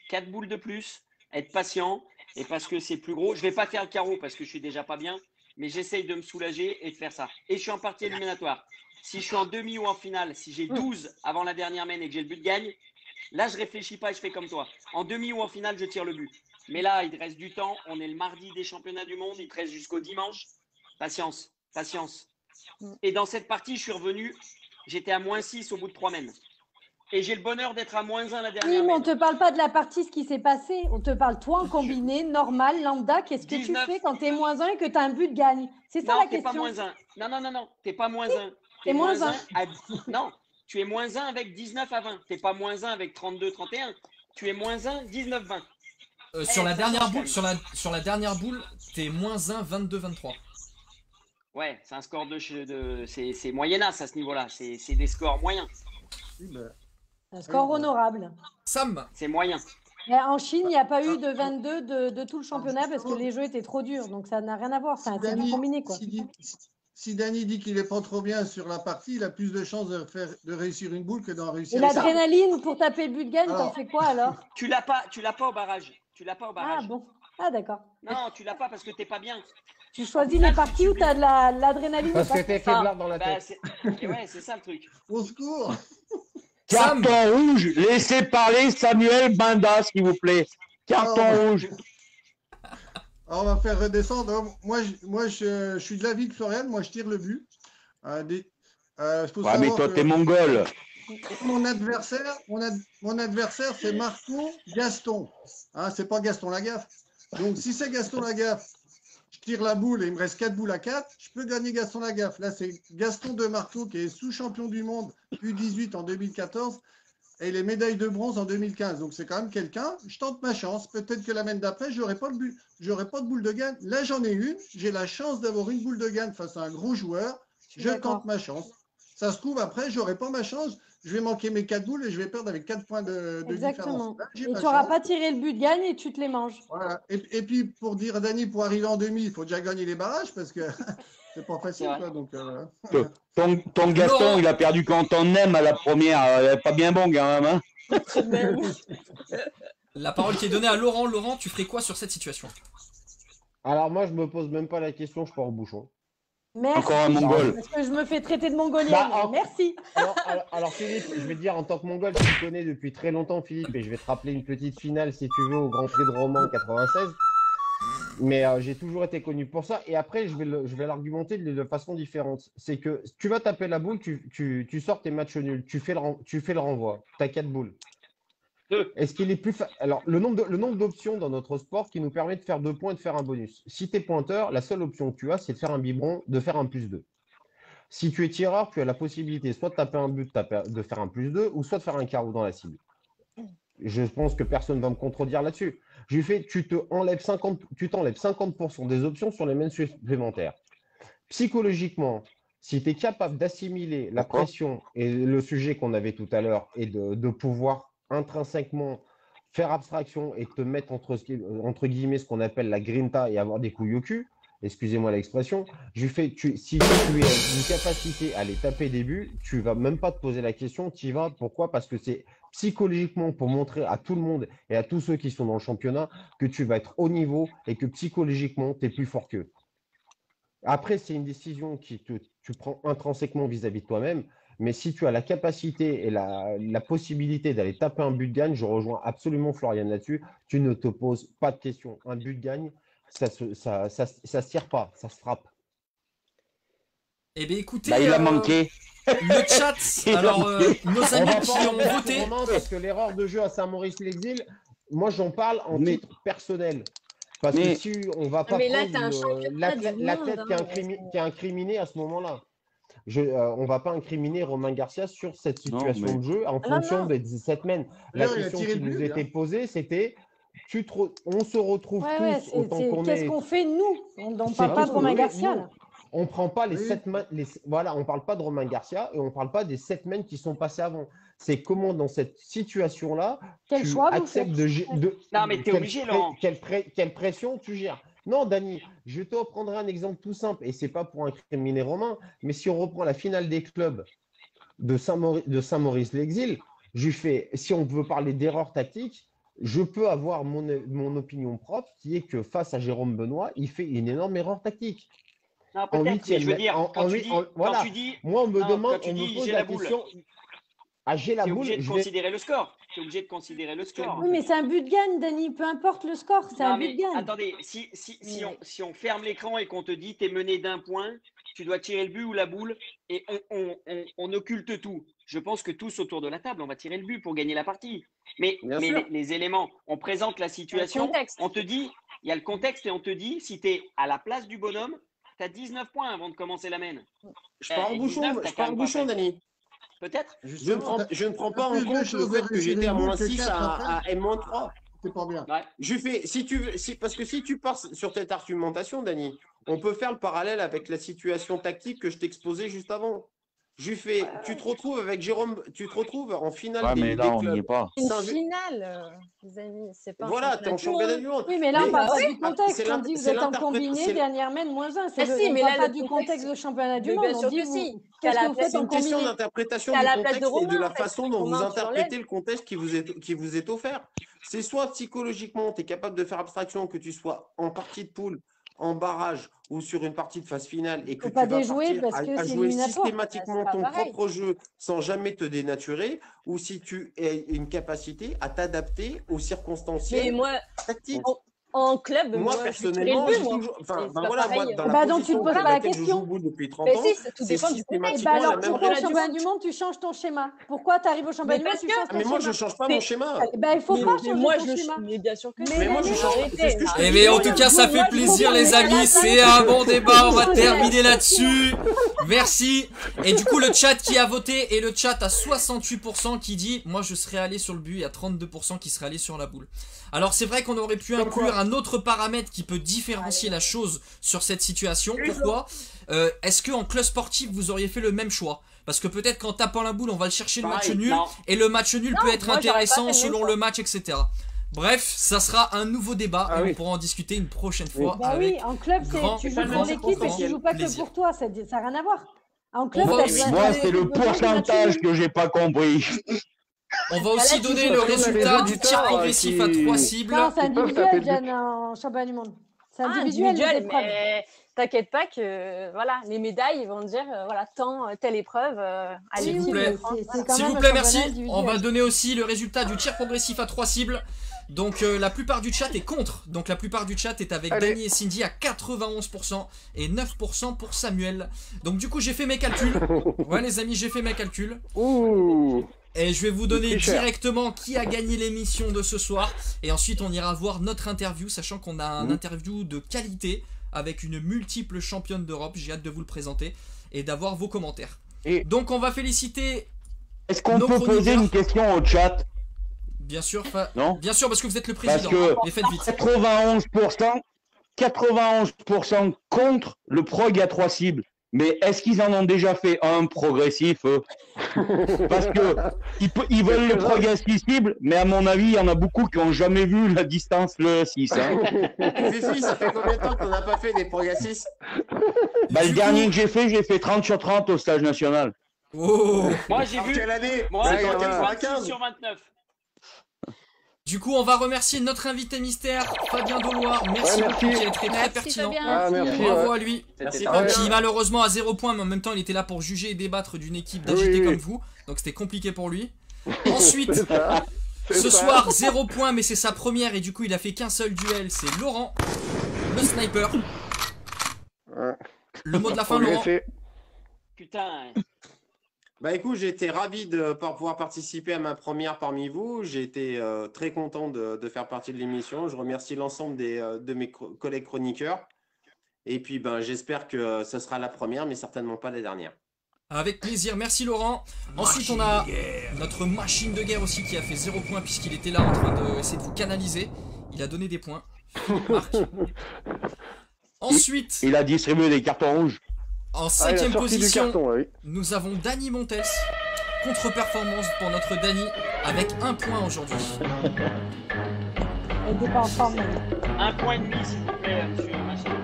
Speaker 5: 4 boules de plus, être patient, et parce que c'est plus gros. Je ne vais pas faire le carreau parce que je suis déjà pas bien, mais j'essaye de me soulager et de faire ça. Et je suis en partie éliminatoire. Si je suis en demi ou en finale, si j'ai 12 avant la dernière mène et que j'ai le but de gagne, là, je réfléchis pas et je fais comme toi. En demi ou en finale, je tire le but. Mais là, il te reste du temps. On est le mardi des championnats du monde. Il te reste jusqu'au dimanche. Patience, patience. Et dans cette partie, je suis revenu. J'étais à -6 au bout de 3 mènes. Et j'ai le bonheur d'être à -1 la dernière.
Speaker 4: Oui, mais on ne te parle pas de la partie, ce qui s'est passé. On te parle, toi, en combiné, normal, lambda. Qu'est-ce que
Speaker 5: 19.
Speaker 4: tu fais quand tu es -1 et que tu as un but de gagne? C'est ça la question.
Speaker 5: Non, t'es pas -1. Non. T'es pas -1.
Speaker 4: T'es -1.
Speaker 5: Non, tu es -1 avec 19 à 20. T'es pas -1 avec 32, 31. Tu es -1, 19, 20.
Speaker 1: Sur la dernière boule, sur la dernière boule, t'es -1, 22, 23.
Speaker 5: Ouais, c'est un score c'est moyenasse à ce niveau-là. C'est des scores moyens.
Speaker 4: Un score honorable.
Speaker 1: Sam,
Speaker 5: c'est moyen.
Speaker 4: Mais en Chine, il n'y a pas eu de 22 de tout le championnat parce que les jeux étaient trop durs. Donc ça n'a rien à voir. C'est du combiné, quoi.
Speaker 12: Si Dany dit qu'il n'est pas trop bien sur la partie, il a plus de chances de réussir une boule que d'en réussir.
Speaker 4: Et l'adrénaline pour taper le but de gagne, t'en fais quoi alors?
Speaker 5: Tu l'as pas au barrage.
Speaker 4: Ah bon. Ah d'accord.
Speaker 5: Non, tu l'as pas parce que t'es pas bien.
Speaker 4: Tu choisis les parties où tu as de l'adrénaline.
Speaker 7: Parce que t'es faiblard dans la tête.
Speaker 5: Ouais, c'est ça le truc.
Speaker 12: Au secours.
Speaker 1: Sam.
Speaker 6: Carton rouge. Laissez parler Samuel Banda, s'il vous plaît. Carton rouge.
Speaker 12: Alors, on va faire redescendre. Moi, je suis de l'avis de Florian. Moi, je tire le but.
Speaker 6: Ouais, mais toi, t'es mongol.
Speaker 12: Mon adversaire, c'est Marco Gaston. Hein, c'est pas Gaston Lagaffe. Donc, si c'est Gaston Lagaffe, je tire la boule et il me reste 4 boules à 4, je peux gagner Gaston Lagaffe. Là, c'est Gaston de Marco qui est sous-champion du monde U18 en 2014 et les médailles de bronze en 2015. Donc, c'est quand même quelqu'un. Je tente ma chance. Peut-être que la semaine d'après, je n'aurai pas de boule de gagne. Là, j'en ai une. J'ai la chance d'avoir une boule de gagne face à un gros joueur. Je tente ma chance. Ça se trouve, après, je n'aurai pas ma chance. Je vais manquer mes 4 boules et je vais perdre avec 4 points de
Speaker 4: Exactement.
Speaker 12: différence. Là,
Speaker 4: et tu n'auras pas tiré le but de gagne et tu te les manges.
Speaker 12: Voilà. Et puis, pour dire, Dani, pour arriver en demi, il faut déjà gagner les barrages parce que c'est pas facile. Quoi, donc,
Speaker 6: ton Gaston, il a perdu quand on aime à la première. Pas bien bon, quand même. Hein.
Speaker 1: La parole qui est donnée à Laurent. Laurent, tu ferais quoi sur cette situation?
Speaker 7: Alors moi, je me pose même pas la question, je pars au bouchon.
Speaker 4: Merci.
Speaker 6: Encore un mongol.
Speaker 4: Parce que je me fais traiter de mongolienne. Merci.
Speaker 7: Alors Philippe, je vais te dire, en tant que mongol, tu me connais depuis très longtemps, Philippe, et je vais te rappeler une petite finale, si tu veux, au Grand Prix de Romans 96. Mais j'ai toujours été connu pour ça. Et après, je vais l'argumenter de façon différente. C'est que tu vas taper la boule, tu sors tes matchs nuls, tu fais le renvoi, tu as 4 boules. Est-ce qu'il est plus Alors, le nombre d'options dans notre sport qui nous permet de faire 2 points et de faire un bonus. Si tu es pointeur, la seule option que tu as, c'est de faire un biberon, de faire un +2. Si tu es tireur, tu as la possibilité soit de taper un but, de faire un +2, ou soit de faire un carreau dans la cible. Je pense que personne ne va me contredire là-dessus. Je lui fais, tu t'enlèves 50% des options sur les mains supplémentaires. Psychologiquement, si tu es capable d'assimiler la pression et le sujet qu'on avait tout à l'heure et de pouvoir intrinsèquement faire abstraction et te mettre entre guillemets ce qu'on appelle la grinta et avoir des couilles au cul, excusez-moi l'expression, je lui fais, si tu as une capacité à les taper des buts, tu vas même pas te poser la question, tu y vas. Pourquoi? Parce que c'est psychologiquement pour montrer à tout le monde et à tous ceux qui sont dans le championnat que tu vas être au niveau et que psychologiquement, tu es plus fort qu'eux. Après, c'est une décision que tu prends intrinsèquement vis-à-vis de toi-même. Mais si tu as la capacité et la possibilité d'aller taper un but de gagne, je rejoins absolument Florian là-dessus. Tu ne te poses pas de questions. Un but de gagne, ça se tire pas, ça se frappe.
Speaker 1: Eh bien, écoutez,
Speaker 6: il a manqué.
Speaker 1: Le chat, alors nos amis qui ont voté.
Speaker 7: Parce que l'erreur de jeu à Saint-Maurice-l'Exil, moi j'en parle en titre personnel. Parce que si on va pas prendre l'athlète qui est incriminé à ce moment-là. On ne va pas incriminer Romain Garcia sur cette situation de jeu en fonction des 17 semaines. La question qui nous était posée, c'était on se retrouve tous autant qu'on est.
Speaker 4: Qu'est-ce qu'on fait nous? On ne parle pas de Romain Garcia. Là.
Speaker 7: On ne prend pas les 7 voilà, on parle pas de Romain Garcia et on ne parle pas des 7 semaines qui sont passées avant. C'est comment dans cette situation-là, tu acceptes
Speaker 5: Non, mais tu es obligé, Laurent.
Speaker 7: Quelle pression tu gères? Non, Dani, je te reprendrai un exemple tout simple, et ce n'est pas pour incriminer Romain, mais si on reprend la finale des clubs de Saint-Maurice-l'Exil, si on veut parler d'erreur tactique, je peux avoir mon opinion propre, qui est que face à Jérôme Benoît, il fait une énorme erreur tactique.
Speaker 5: Non, peut-être, mais je veux dire, quand tu dis,
Speaker 7: moi, on me demande, on me pose la question.
Speaker 5: Tu es obligé de considérer le score. Tu es obligé de considérer le score.
Speaker 4: Oui, mais c'est un but de gagne, Dani. Peu importe le score, c'est un but de gagne.
Speaker 5: Attendez, si on ferme l'écran et qu'on te dit tu es mené d'1 point, tu dois tirer le but ou la boule et on occulte tout. Je pense que tous autour de la table, on va tirer le but pour gagner la partie. Mais les éléments, on présente la situation, on te dit, il y a le contexte et on te dit, si tu es à la place du bonhomme, tu as 19 points avant de commencer la main.
Speaker 13: Je pars en bouchon, Dani.
Speaker 5: Peut-être.
Speaker 13: Je ne prends pas en compte le fait que j'étais à -6 à M-3.
Speaker 12: C'est pas bien.
Speaker 13: Ouais. Je fais, parce que si tu pars sur cette argumentation, Dani, on peut faire le parallèle avec la situation tactique que je t'exposais juste avant. Tu te retrouves avec Jérôme, tu te retrouves en finale
Speaker 6: des clubs. On n'y est pas.
Speaker 8: Une finale, les amis, c'est pas.
Speaker 13: Voilà, tu es en championnat du monde.
Speaker 4: Oui, mais là, on parle pas du contexte. On dit vous êtes en combiné, dernière main, -1. On ne parle pas du contexte de championnat du monde. On dit
Speaker 13: c'est une question d'interprétation du contexte et de la façon dont vous interprétez le contexte qui vous est offert. C'est soit psychologiquement, tu es capable de faire abstraction, que tu sois en partie de poule en barrage ou sur une partie de phase finale et que
Speaker 4: Faut
Speaker 13: tu
Speaker 4: pas
Speaker 13: vas
Speaker 4: déjouer
Speaker 13: partir
Speaker 4: parce que
Speaker 13: à
Speaker 4: c'est
Speaker 13: jouer
Speaker 4: éliminatoire.
Speaker 13: systématiquement
Speaker 8: Bah, c'est
Speaker 13: ton
Speaker 8: pas pareil.
Speaker 13: propre jeu sans jamais te dénaturer, ou si tu as une capacité à t'adapter aux
Speaker 8: Mais
Speaker 13: circonstanciels
Speaker 8: moi,
Speaker 13: tactiques.
Speaker 8: en club,
Speaker 13: Moi,
Speaker 8: je
Speaker 13: personnellement,
Speaker 8: tirais le
Speaker 13: j'ai
Speaker 8: but, moi.
Speaker 13: toujours. Enfin,
Speaker 8: Et
Speaker 13: ben
Speaker 8: c'est pas
Speaker 13: voilà, moi,
Speaker 8: pareil.
Speaker 13: dans
Speaker 4: Eh
Speaker 13: la
Speaker 4: ben, donc, tu
Speaker 13: position
Speaker 4: te poses
Speaker 13: dans
Speaker 4: pas la
Speaker 13: laquelle je joue
Speaker 4: question.
Speaker 13: au boule depuis 30
Speaker 8: Mais
Speaker 13: ans,
Speaker 8: si, tout
Speaker 13: c'est
Speaker 8: dépend du
Speaker 4: Eh
Speaker 8: contexte.
Speaker 4: ben
Speaker 13: systématiquement
Speaker 4: alors,
Speaker 13: la même
Speaker 4: pourquoi au
Speaker 8: réponse.
Speaker 4: championnat du monde, tu changes ton schéma? Pourquoi tu arrives au championnat
Speaker 8: Mais
Speaker 4: du monde,
Speaker 8: parce
Speaker 4: tu
Speaker 8: que-
Speaker 4: changes
Speaker 13: Ah,
Speaker 4: ton
Speaker 13: mais moi, je
Speaker 4: schéma?
Speaker 13: change pas mon schéma.
Speaker 4: Eh ben, il faut pas changer
Speaker 8: moi,
Speaker 4: ton schéma.
Speaker 8: mais bien sûr que
Speaker 4: Mais
Speaker 8: si.
Speaker 13: Mais moi, je change.
Speaker 8: Arrêtez,
Speaker 13: C'est ce que je te
Speaker 1: Eh
Speaker 13: dis.
Speaker 1: mais en
Speaker 13: Moi,
Speaker 1: tout cas, ça
Speaker 4: moi,
Speaker 1: fait
Speaker 4: je
Speaker 1: plaisir,
Speaker 4: comprends,
Speaker 1: les
Speaker 4: mais
Speaker 1: amis.
Speaker 4: voilà,
Speaker 1: C'est
Speaker 4: ça-
Speaker 1: un bon débat. On va
Speaker 4: ça-
Speaker 1: terminer là-dessus. Merci. Et du coup, le chat qui a voté, et le chat à 68% qui dit moi, je serais allé sur le but, et à 32% qui serait allé sur la boule. Alors, c'est vrai qu'on aurait pu
Speaker 13: Comme
Speaker 1: inclure
Speaker 13: quoi.
Speaker 1: un autre paramètre qui peut différencier la chose sur cette situation. Pourquoi est-ce qu'en club sportif, vous auriez fait le même choix? Parce que peut-être qu'en tapant la boule, on va le chercher le match
Speaker 13: Pareil,
Speaker 1: nul.
Speaker 5: non.
Speaker 1: Et le match nul
Speaker 8: Non,
Speaker 1: peut être
Speaker 8: moi, j'aurais pas
Speaker 1: intéressant
Speaker 8: fait le même
Speaker 1: selon
Speaker 8: choix.
Speaker 1: le match, etc. Bref, ça sera un nouveau débat
Speaker 3: Ah
Speaker 1: et
Speaker 3: oui.
Speaker 1: on pourra en discuter une prochaine fois
Speaker 4: Bah
Speaker 1: avec
Speaker 4: oui, en club,
Speaker 1: grand,
Speaker 4: tu joues
Speaker 1: grand,
Speaker 4: pour l'équipe et
Speaker 1: grand
Speaker 4: tu joues pas que
Speaker 1: plaisir.
Speaker 4: pour toi, ça n'a rien à voir. En club,
Speaker 1: va
Speaker 4: t'as
Speaker 1: aussi
Speaker 4: besoin-
Speaker 6: Moi,
Speaker 1: donner-
Speaker 6: c'est le
Speaker 4: besoin du match
Speaker 6: pourcentage
Speaker 4: nul.
Speaker 6: que j'ai pas compris.
Speaker 1: On va aussi
Speaker 8: Là, tu
Speaker 1: donner
Speaker 8: joues
Speaker 1: le
Speaker 3: parce qu'on a
Speaker 1: résultat
Speaker 3: des
Speaker 1: du tir
Speaker 3: auditeurs,
Speaker 1: progressif à
Speaker 3: qui-
Speaker 1: 3 cibles.
Speaker 4: Non, c'est
Speaker 3: Ils peuvent taper
Speaker 4: individuel,
Speaker 3: le
Speaker 4: Diane,
Speaker 3: but.
Speaker 4: en championnat du monde. C'est
Speaker 8: Ah,
Speaker 4: individuel, les
Speaker 8: individuel,
Speaker 4: épreuves.
Speaker 8: mais t'inquiète pas que voilà, les médailles ils vont dire voilà, tant telle épreuve à
Speaker 1: S'il
Speaker 8: l'équipe
Speaker 1: vous plaît.
Speaker 8: de France.
Speaker 4: C'est quand
Speaker 1: S'il
Speaker 4: même
Speaker 1: vous
Speaker 4: un
Speaker 1: plaît,
Speaker 4: championnat
Speaker 1: merci.
Speaker 4: individuel.
Speaker 1: On va donner aussi le résultat du tir progressif à 3 cibles. Donc la plupart du chat est contre. Donc la plupart du chat est avec
Speaker 3: Allez.
Speaker 1: Dany et Cindy à 91% et 9% pour Samuel. Donc du coup j'ai fait mes calculs. Ouais les amis, j'ai fait mes calculs.
Speaker 3: Ouh.
Speaker 1: Et je vais vous donner
Speaker 3: C'est cher.
Speaker 1: directement qui a gagné l'émission de ce soir. Et ensuite on ira voir notre interview, sachant qu'on a un interview de qualité avec une multiple championne d'Europe. J'ai hâte de vous le présenter et d'avoir vos commentaires.
Speaker 6: Et-
Speaker 1: Donc on va féliciter,
Speaker 6: Est-ce qu'on
Speaker 1: Nos
Speaker 6: peut poser
Speaker 1: chroniqueurs.
Speaker 6: une question au chat?
Speaker 1: bien sûr,
Speaker 6: Non.
Speaker 1: bien sûr parce que vous êtes le
Speaker 6: Parce
Speaker 1: président.
Speaker 6: que
Speaker 1: Mais faites vite.
Speaker 6: 91% contre le prog à 3 cibles. Mais est-ce qu'ils en ont déjà fait un progressif eux? Parce que ils veulent le prog à 6 cibles, mais à mon avis, il y en a beaucoup qui n'ont jamais vu la distance le 6. Hein.
Speaker 13: Fifi, ça fait combien de temps qu'on n'a pas fait des progressistes?
Speaker 6: Bah, le
Speaker 1: Du
Speaker 6: dernier
Speaker 1: coup-
Speaker 6: que j'ai fait 30 sur 30 au stage national.
Speaker 1: Oh.
Speaker 5: Moi, j'ai
Speaker 13: En
Speaker 5: vu.
Speaker 13: quelle année?
Speaker 5: Moi,
Speaker 13: C'est
Speaker 5: j'ai
Speaker 13: en
Speaker 5: vu
Speaker 13: quelle
Speaker 5: 26
Speaker 13: 15?
Speaker 5: sur 29.
Speaker 1: Du coup, on va remercier notre invité mystère, Fabien Deloire. Merci
Speaker 3: Ouais,
Speaker 1: beaucoup,
Speaker 3: merci.
Speaker 1: qui a été très
Speaker 2: Merci
Speaker 1: pertinent.
Speaker 2: Fabien.
Speaker 3: Ah, merci.
Speaker 1: Bravo
Speaker 3: ouais.
Speaker 1: à lui.
Speaker 13: Merci,
Speaker 9: C'était
Speaker 13: Fabien.
Speaker 1: Qui malheureusement a 0 points, mais en même temps il était là pour juger et débattre d'une équipe d'AGT
Speaker 3: Oui, oui.
Speaker 1: comme vous. Donc c'était compliqué pour lui. Ensuite,
Speaker 3: C'est ça. C'est
Speaker 1: ce
Speaker 3: ça.
Speaker 1: soir 0 points, mais c'est sa première et du coup il a fait qu'un seul duel. C'est Laurent, le sniper.
Speaker 3: Ouais.
Speaker 1: Le mot de la fin, Laurent.
Speaker 3: Progresser.
Speaker 5: Putain.
Speaker 13: Bah écoute, j'ai été ravi de pouvoir participer à ma première parmi vous. J'ai été très content de faire partie de l'émission. Je remercie l'ensemble de mes collègues chroniqueurs. Et puis ben, j'espère que ce sera la première, mais certainement pas la dernière.
Speaker 1: Avec plaisir, merci Laurent. Ensuite on a notre machine de guerre aussi qui a fait 0 points puisqu'il était là en train d'essayer de vous canaliser. Il a donné des points. Philippe Marc. Ensuite,
Speaker 6: Il a distribué des cartons rouges.
Speaker 1: en
Speaker 3: Ah, il a
Speaker 1: 5ème
Speaker 3: sorti du
Speaker 1: position,
Speaker 3: carton, oui.
Speaker 1: nous avons Dany Montes. Contre-performance pour notre Dany avec 1 point aujourd'hui.
Speaker 4: Elle n'était pas en forme. mais-
Speaker 5: 1,5 point, s'il vous plaît, monsieur Machin.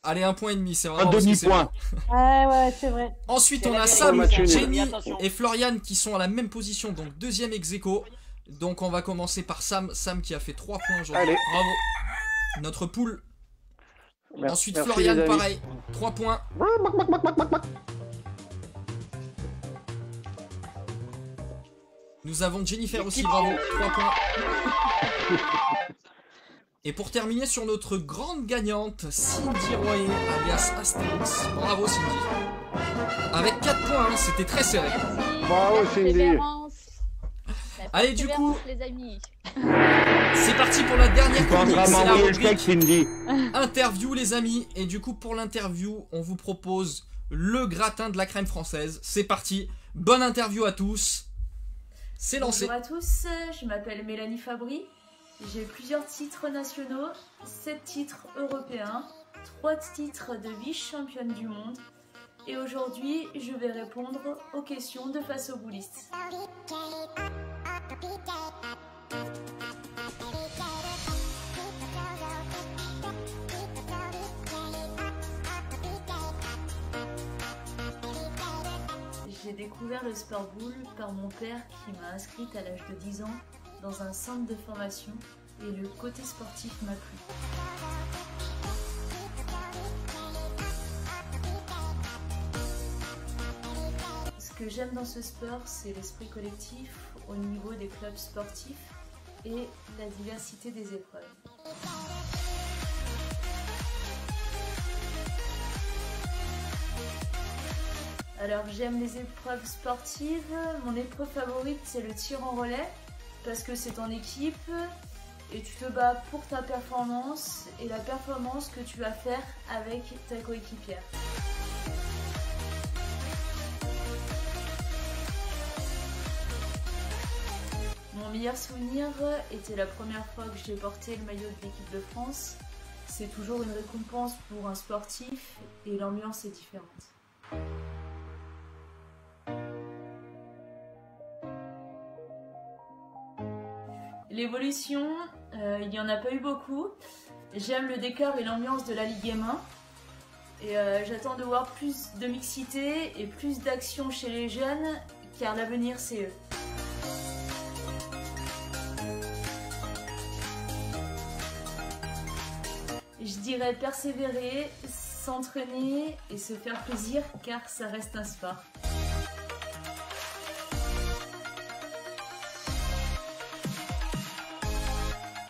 Speaker 1: Allez, 1 point et demi, c'est
Speaker 6: Un
Speaker 1: vraiment parce que c'est
Speaker 6: demi-point.
Speaker 4: Ouais, ouais, c'est vrai.
Speaker 1: Ensuite,
Speaker 5: C'est
Speaker 1: on
Speaker 5: la
Speaker 1: a
Speaker 5: vérité.
Speaker 1: Sam,
Speaker 3: Match nul.
Speaker 1: Jenny
Speaker 5: Attention.
Speaker 1: et Florian qui sont à la même position, donc deuxième ex-aequo. Donc on va commencer par Sam. Sam qui a fait 3 points aujourd'hui.
Speaker 3: Allez.
Speaker 1: Bravo. Notre poule.
Speaker 3: Merci-
Speaker 1: Ensuite,
Speaker 3: merci,
Speaker 1: Florian,
Speaker 3: les amis.
Speaker 1: pareil. 3 points. Nous avons Jennifer aussi, bravo. 3 points. Et pour terminer sur notre grande gagnante, Cindy Royer, alias Astérix. Bravo Cindy. Avec 4 points, hein, c'était très serré.
Speaker 3: Bravo, Cindy.
Speaker 2: Persévérance. La
Speaker 1: Allez, du coup.
Speaker 2: persévérance, les amis.
Speaker 1: C'est parti pour la dernière
Speaker 6: Tu
Speaker 1: chronique,
Speaker 6: penseras
Speaker 1: c'est la
Speaker 6: m'envoyer le chèque,
Speaker 1: rubrique
Speaker 6: Cindy.
Speaker 1: interview les amis. Et du coup pour l'interview, on vous propose le gratin de la crème française. C'est parti, bonne interview à tous. C'est lancé.
Speaker 14: Bonjour à tous, je m'appelle Mélanie Fabry. J'ai plusieurs titres nationaux, 7 titres européens, 3 titres de vice-championne du monde. Et aujourd'hui, je vais répondre aux questions de Face aux boulistes. J'ai découvert le sport boule par mon père qui m'a inscrite à l'âge de 10 ans dans un centre de formation et le côté sportif m'a plu. que j'aime dans ce sport, c'est l'esprit collectif au niveau des clubs sportifs et la diversité des épreuves. Alors j'aime les épreuves sportives. Mon épreuve favorite, c'est le tir en relais parce que c'est en équipe et tu te bats pour ta performance et la performance que tu vas faire avec ta coéquipière. Mon meilleur souvenir était la première fois que j'ai porté le maillot de l'équipe de France. C'est toujours une récompense pour un sportif et l'ambiance est différente. L'évolution, il n'y en a pas eu beaucoup. J'aime le décor et l'ambiance de la Ligue M1. Et j'attends de voir plus de mixité et plus d'action chez les jeunes, car l'avenir c'est eux. Je dirais persévérer, s'entraîner et se faire plaisir, car ça reste un sport.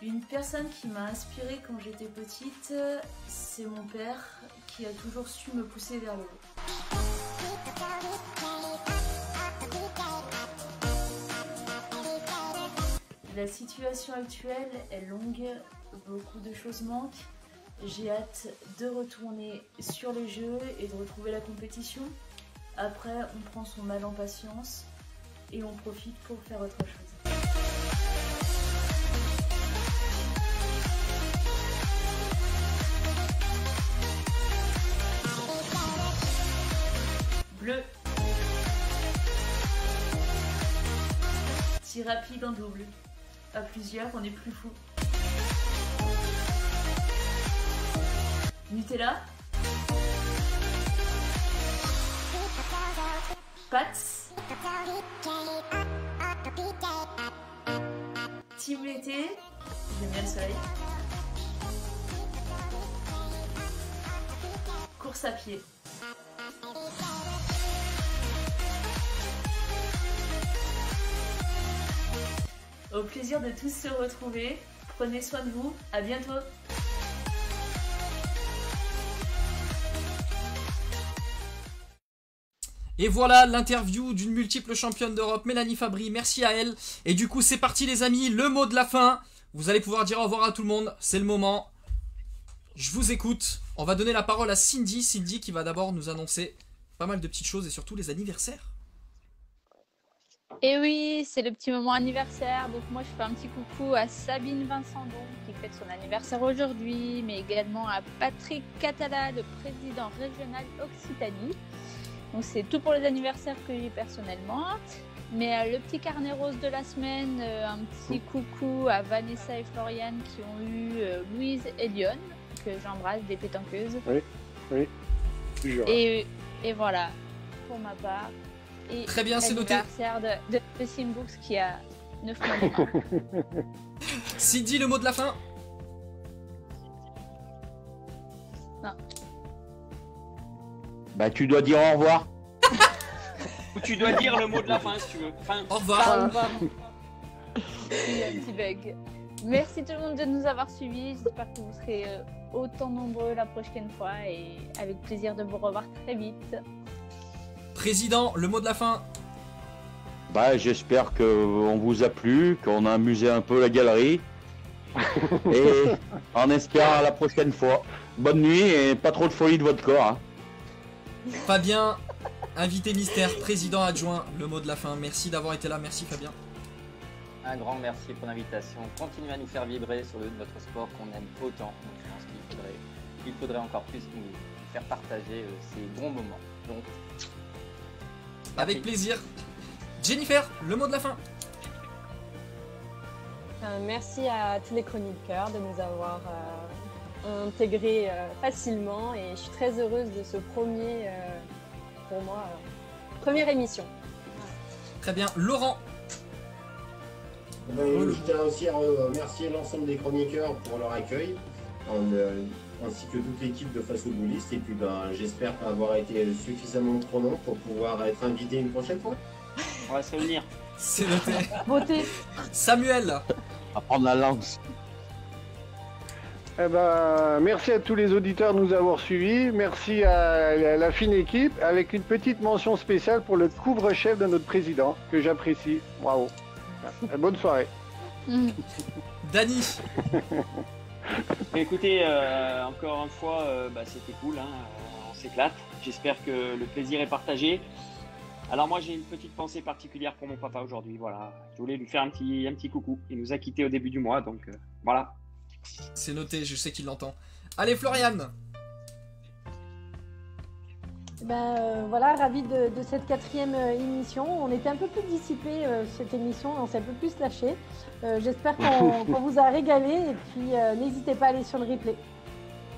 Speaker 14: Une personne qui m'a inspirée quand j'étais petite, c'est mon père qui a toujours su me pousser vers le haut. La situation actuelle est longue, beaucoup de choses manquent. J'ai hâte de retourner sur les jeux et de retrouver la compétition. Après, on prend son mal en patience et on profite pour faire autre chose. Bleu. Tir rapide en double. À plusieurs, on est plus fou. Nutella. Pats. Team l'été. J'aime bien le soleil. Course à pied. Au plaisir de tous se retrouver. Prenez soin de vous. À bientôt.
Speaker 1: Et voilà l'interview d'une multiple championne d'Europe, Mélanie Fabry. Merci à elle. Et du coup, c'est parti les amis. Le mot de la fin. Vous allez pouvoir dire au revoir à tout le monde. C'est le moment. Je vous écoute. On va donner la parole à Cindy. Cindy qui va d'abord nous annoncer pas mal de petites choses et surtout les anniversaires.
Speaker 2: Et oui, c'est le petit moment anniversaire. Donc moi, je fais un petit coucou à Sabine Vincent qui fête son anniversaire aujourd'hui, mais également à Patrick Catala, le président régional Occitanie. Donc c'est tout pour les anniversaires que j'ai personnellement. Mais le petit carnet rose de la semaine, un petit coucou à Vanessa et Floriane qui ont eu Louise et Lyon, que j'embrasse, des pétanqueuses.
Speaker 3: Oui, oui.
Speaker 2: Et voilà, pour ma part. Et
Speaker 1: très bien, c'est noté.
Speaker 2: L'anniversaire de Simbooks qui a 9 mois.
Speaker 1: Cindy, le mot de la fin.
Speaker 2: Non.
Speaker 6: Bah, tu dois dire au revoir.
Speaker 5: Ou tu dois dire le mot de la fin si tu veux. Fin.
Speaker 1: Au revoir.
Speaker 2: Au revoir. Il y a un petit bug. Merci tout le monde de nous avoir suivis. J'espère que vous serez autant nombreux la prochaine fois et avec plaisir de vous revoir très vite.
Speaker 1: Président, le mot de la fin.
Speaker 6: Bah, j'espère qu'on vous a plu, qu'on a amusé un peu la galerie. Et on espère à la prochaine fois. Bonne nuit et pas trop de folie de votre corps. Hein.
Speaker 1: Fabien, invité mystère, président adjoint, le mot de la fin. Merci d'avoir été là. Merci Fabien.
Speaker 9: Un grand merci pour l'invitation. Continuez à nous faire vibrer sur notre sport qu'on aime autant. Donc, je pense qu'il faudrait encore plus nous faire partager ces bons moments. Donc,
Speaker 1: avec plaisir. Jennifer, le mot de la fin.
Speaker 8: Merci à tous les chroniqueurs de nous avoir intégrés facilement et je suis très heureuse de ce premier, pour moi, première émission.
Speaker 1: Très bien. Laurent.
Speaker 13: Je tiens aussi à remercier l'ensemble des chroniqueurs pour leur accueil. ainsi que toute l'équipe de Face aux Boulistes. Et puis j'espère avoir été suffisamment prenant pour pouvoir être invité une prochaine fois.
Speaker 5: On va se réunir.
Speaker 1: C'est noté.
Speaker 4: Voter.
Speaker 1: Samuel.
Speaker 6: À prendre la lance.
Speaker 3: Eh ben, merci à tous les auditeurs de nous avoir suivis. Merci à la fine équipe, avec une petite mention spéciale pour le couvre-chef de notre président, que j'apprécie. Bravo. Bonne soirée.
Speaker 1: Dany.
Speaker 5: Écoutez, encore une fois, c'était cool, hein, on s'éclate. J'espère que le plaisir est partagé. Alors moi, j'ai une petite pensée particulière pour mon papa aujourd'hui. Voilà, je voulais lui faire un petit coucou. Il nous a quittés au début du mois, donc voilà.
Speaker 1: C'est noté, je sais qu'il l'entend. Allez, Florian.
Speaker 4: Voilà, ravi de cette 4e émission. On était un peu plus dissipés cette émission, on s'est un peu plus lâché. J'espère qu'on vous a régalé et puis n'hésitez pas à aller sur le replay.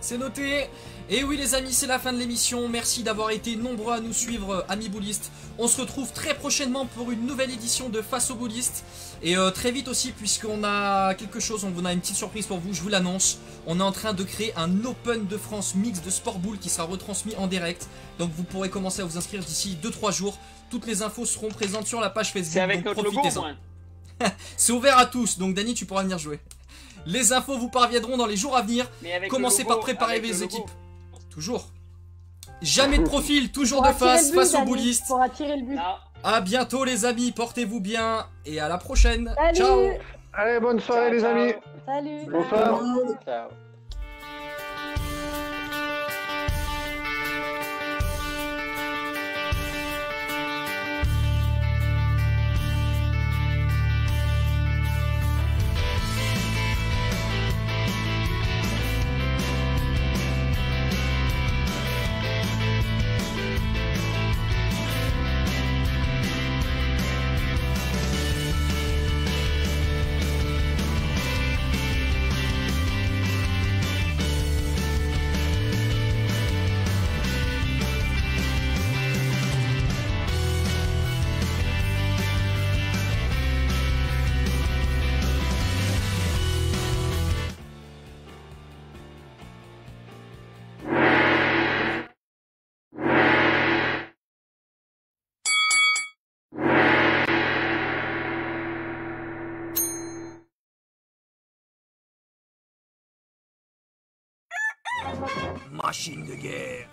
Speaker 1: C'est noté. Et oui les amis, c'est la fin de l'émission. Merci d'avoir été nombreux à nous suivre, amis boulistes. On se retrouve très prochainement pour une nouvelle édition de Face aux Boulistes. Et très vite aussi, puisqu'on a quelque chose, on a une petite surprise pour vous, je vous l'annonce. On est en train de créer un Open de France mix de sport boule qui sera retransmis en direct. Donc vous pourrez commencer à vous inscrire d'ici 2-3 jours. Toutes les infos seront présentes sur la page Facebook.
Speaker 5: C'est avec notre logo,
Speaker 1: profitez-en. C'est ouvert à tous, donc Dany, tu pourras venir jouer. Les infos vous parviendront dans les jours à venir. Commencez par préparer les équipes. Toujours. Jamais de profil, toujours de face, face aux boulistes.
Speaker 4: Pour attirer le but.
Speaker 1: A bientôt les amis, portez-vous bien et à la prochaine.
Speaker 4: Salut.
Speaker 1: Ciao.
Speaker 3: Allez, bonne soirée les amis.
Speaker 4: Salut.
Speaker 3: Bonsoir.
Speaker 9: Ciao.
Speaker 15: Machine de guerre.